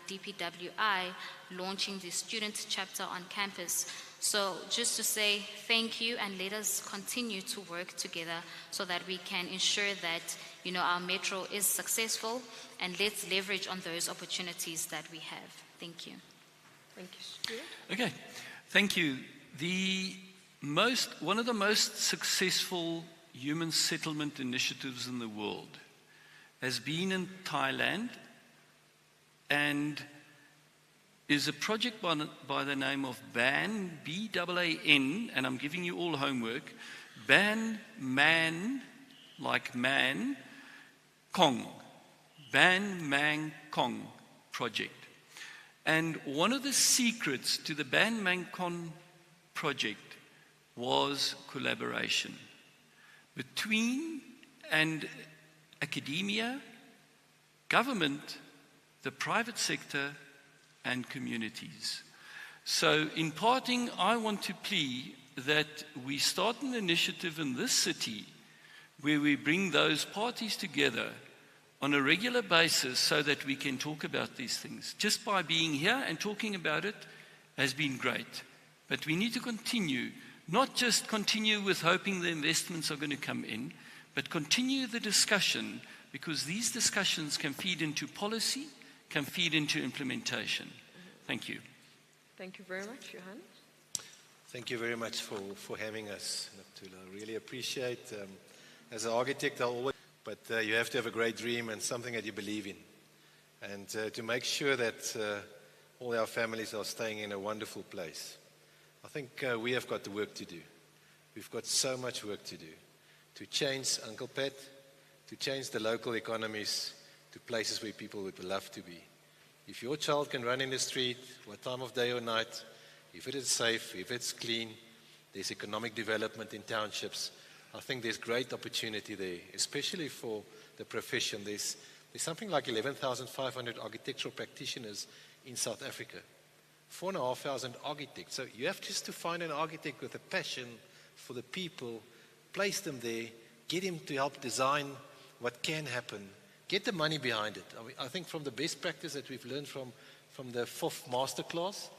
DPWI launching the student chapter on campus. So just to say thank you, and let us continue to work together so that we can ensure that our metro is successful, and let's leverage on those opportunities that we have. Thank you. Thank you, Stuart. Okay, thank you. One of the most successful human settlement initiatives in the world has been in Thailand and is a project by the name of BAN, B-A-A-N, and I'm giving you all homework, BAN Man, like man, Kong, BAN Mangaung project. And one of the secrets to the BAN Mangaung project was collaboration between and academia, government, the private sector, and communities. So in parting, I want to plea that we start an initiative in this city where we bring those parties together on a regular basis so that we can talk about these things. Just by being here and talking about it has been great. But we need to continue, not just continue with hoping the investments are going to come in, but continue the discussion, because these discussions can feed into policy, can feed into implementation. Thank you. Thank you very much, Johan. Thank you very much for having us, Naptula. I really appreciate, as an architect, but you have to have a great dream and something that you believe in. And to make sure that all our families are staying in a wonderful place. I think we have got the work to do. We've got so much work to do to change Uncle Pat, to change the local economies to places where people would love to be. If your child can run in the street, what time of day or night, if it is safe, if it's clean, there's economic development in townships. I think there's great opportunity there, especially for the profession. There's something like 11,500 architectural practitioners in South Africa. 4,500 architects. So you have just to find an architect with a passion for the people, place them there, get him to help design what can happen, get the money behind it. I think from the best practice that we've learned from the 4th masterclass,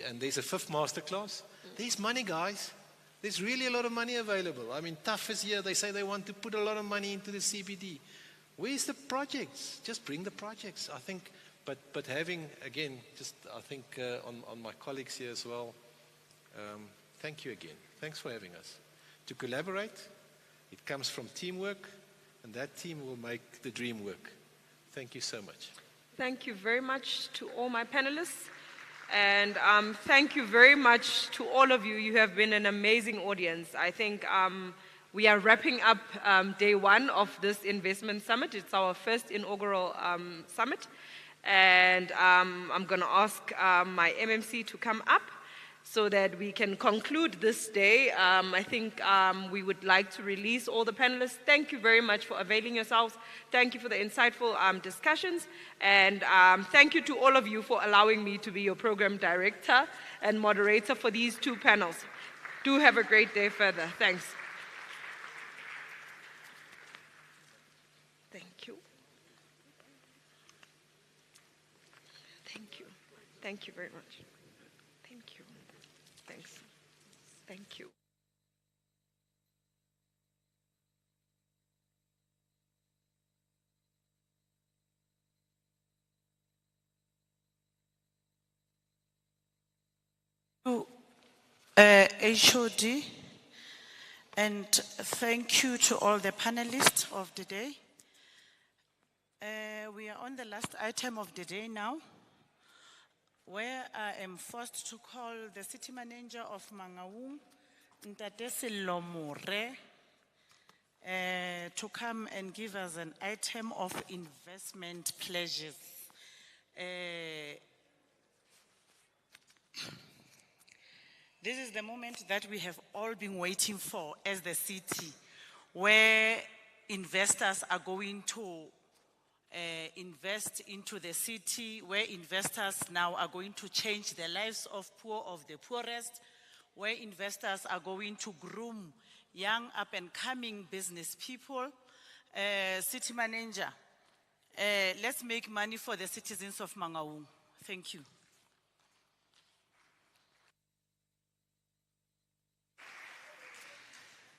and there's a 5th masterclass, there's money, guys. There's really a lot of money available. I mean, Tough is here. They say they want to put a lot of money into the CBD. Where's the projects? Just bring the projects. I think, but having, again, just I think on my colleagues here as well, thank you again. Thanks for having us. To collaborate, it comes from teamwork, and that team will make the dream work. Thank you so much. Thank you very much to all my panelists. And thank you very much to all of you. You have been an amazing audience. I think we are wrapping up day 1 of this investment summit. It's our first inaugural summit. And I'm going to ask my MMC to come up so that we can conclude this day. I think we would like to release all the panelists. Thank you very much for availing yourselves. Thank you for the insightful discussions. And thank you to all of you for allowing me to be your program director and moderator for these 2 panels. Do have a great day further. Thanks. Thank you. Thank you. Thank you very much. Thank you. Thanks. Thank you. HOD, and thank you to all the panelists of the day. We are on the last item of the day now, where I am forced to call the city manager of Mangaung, Ntate Sello More, to come and give us an item of investment pledges. This is the moment that we have all been waiting for as the city, where investors are going to invest into the city, where investors now are going to change the lives of the poorest, where investors are going to groom young up and coming business people. City manager, let's make money for the citizens of Mangaung. Thank you.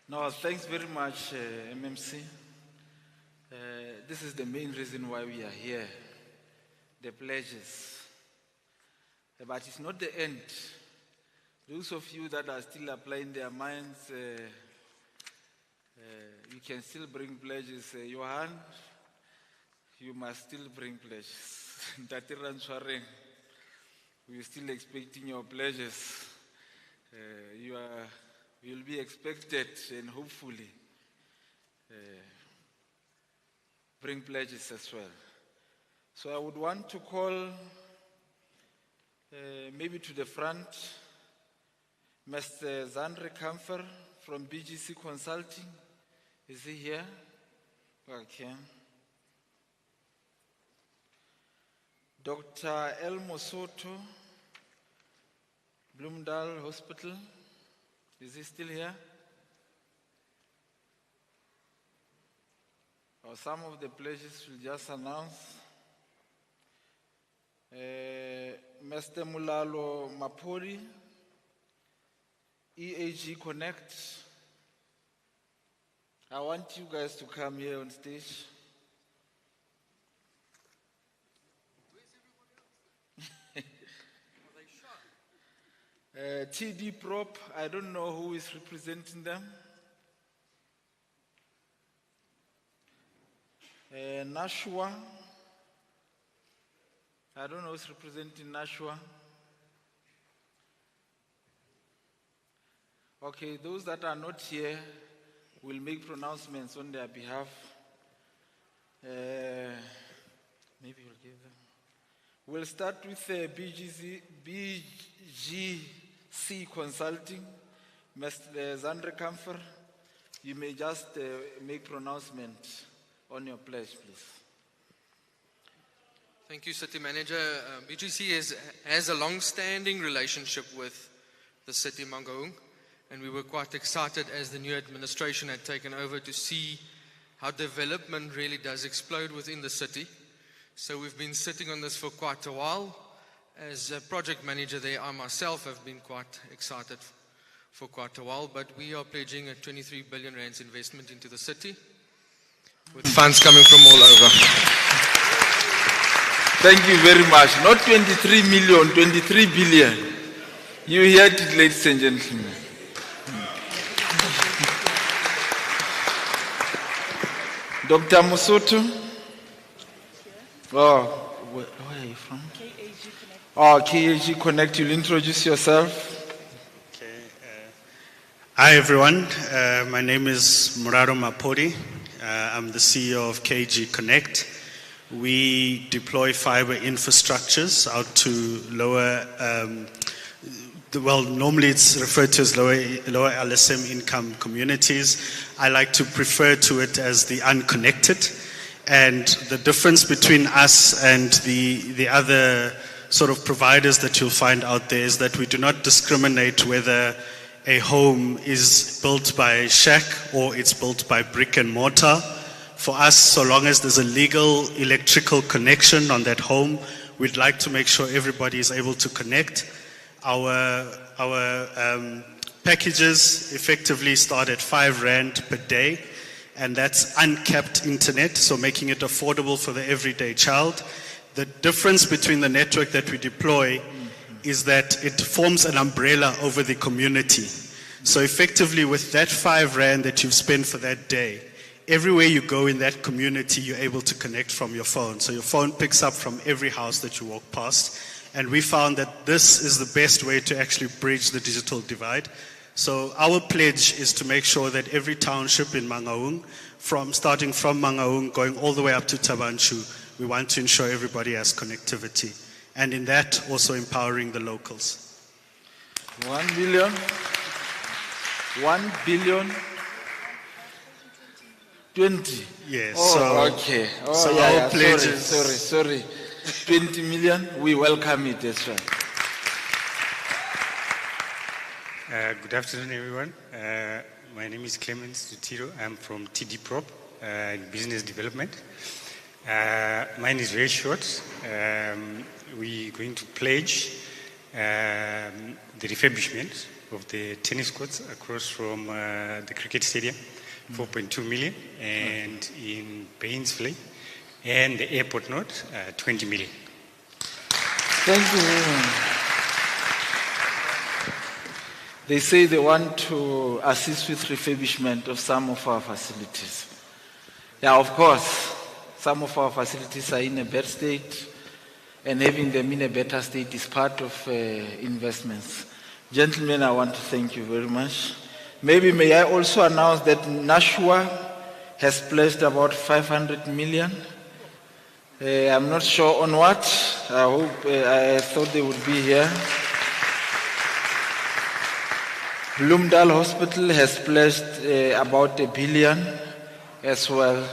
No, thanks very much, MMC. This is the main reason why we are here, the pledges. But it's not the end. Those of you that are still applying their minds, you can still bring pledges. Johan, you must still bring pledges. We're still expecting your pledges. You'll be expected and hopefully bring pledges as well. So I would want to call maybe to the front Mr. Zandre Kamfer from BGC Consulting. Is he here? Okay. Dr. Elmo Soto, Bloomdale Hospital. Is he still here? Or some of the pledges will just announce. Mr. Mulalo Mapori, EAG Connect. I want you guys to come here on stage. TD Prop, I don't know who is representing them. Nashua, I don't know who's representing Nashua. Okay, those that are not here will make pronouncements on their behalf. Maybe we'll give them. We'll start with BGC Consulting. Mr. Zandre Kamfer, you may just make pronouncement on your pledge, please. Thank you, City Manager. BGC has a long-standing relationship with the City of Mangaung, and we were quite excited as the new administration had taken over to see how development really does explode within the city. So we've been sitting on this for quite a while. As a project manager there, I myself have been quite excited for quite a while, but we are pledging a 23 billion rands investment into the city with funds coming from all over. Thank you very much. Not 23 million, 23 billion. You heard it, ladies and gentlemen. Dr. Musoto. Oh, where are you from? Oh, KAG Connect, you'll introduce yourself. Okay. Hi, everyone. My name is Muraro Mapori. I'm the CEO of KAG Connect. We deploy fiber infrastructures out to lower, normally it's referred to as lower LSM income communities. I like to refer to it as the unconnected. And the difference between us and the other sort of providers that you'll find out there is that we do not discriminate whether a home is built by shack or it's built by brick and mortar. For us, so long as there's a legal electrical connection on that home, we'd like to make sure everybody is able to connect. Our packages effectively start at 5 Rand per day, and that's uncapped internet, so making it affordable for the everyday child. The difference between the network that we deploy is that it forms an umbrella over the community. So effectively with that 5 Rand that you've spent for that day, everywhere you go in that community, you're able to connect from your phone. So your phone picks up from every house that you walk past. And we found that this is the best way to actually bridge the digital divide. So our pledge is to make sure that every township in Mangaung, starting from Mangaung, going all the way up to Tabanchu, we want to ensure everybody has connectivity. And in that, also empowering the locals. 1 billion. 1 billion. 20. Yes. Oh, so, okay. Oh, so yeah, our pledge is... Sorry. 20 million, we welcome it as well. Good afternoon, everyone. My name is Clemens Dutiro. I'm from TD Prop, Business Development. Mine is very short. We're going to pledge the refurbishment of the tennis courts across from the cricket stadium, 4.2 million, and in Painsville, and the airport note, 20 million. Thank you. They say they want to assist with refurbishment of some of our facilities. Yeah, of course, some of our facilities are in a bad state, and having them in a better state is part of investments. Gentlemen, I want to thank you very much. Maybe may I also announce that Nashua has pledged about 500 million. I'm not sure on what. I thought they would be here. Bloomdale Hospital has pledged about $1 billion as well.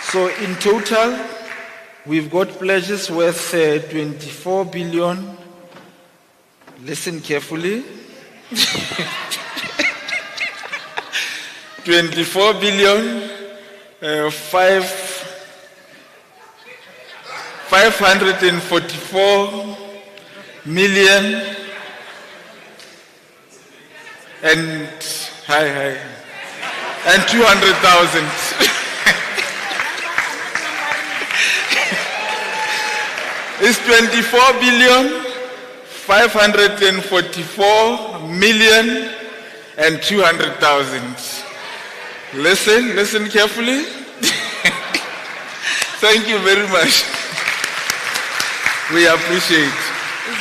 So in total, we've got pledges worth 24 billion. Listen carefully. 24 billion, 544 million, and 200,000. It's 24 billion, 544 million, and 200,000. Listen carefully. Thank you very much. We appreciate.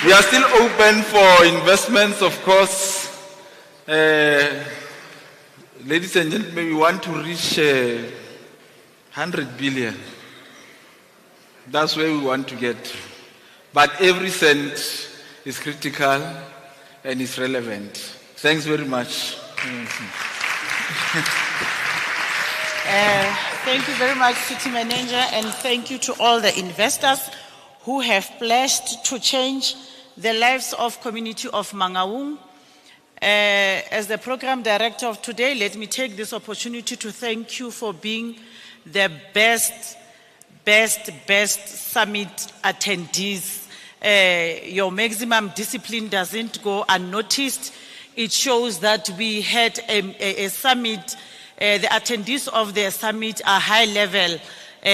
We are still open for investments, of course. Ladies and gentlemen, we want to reach 100 billion. That's where we want to get to. But every cent is critical and is relevant. Thanks very much. Thank you very much, City Manager, and thank you to all the investors who have pledged to change the lives of community of Mangaung. As the program director of today, let me take this opportunity to thank you for being the best summit attendees. Your maximum discipline doesn't go unnoticed. It shows that we had a summit. The attendees of the summit are high-level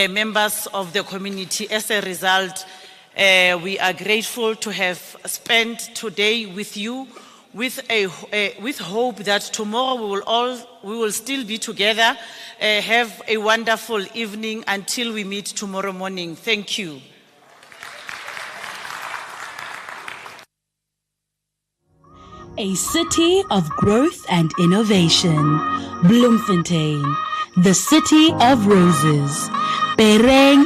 members of the community. As a result, we are grateful to have spent today with you, with hope that tomorrow we will still be together. Have a wonderful evening until we meet tomorrow morning. Thank you. A city of growth and innovation. Bloemfontein, the city of roses. Pereng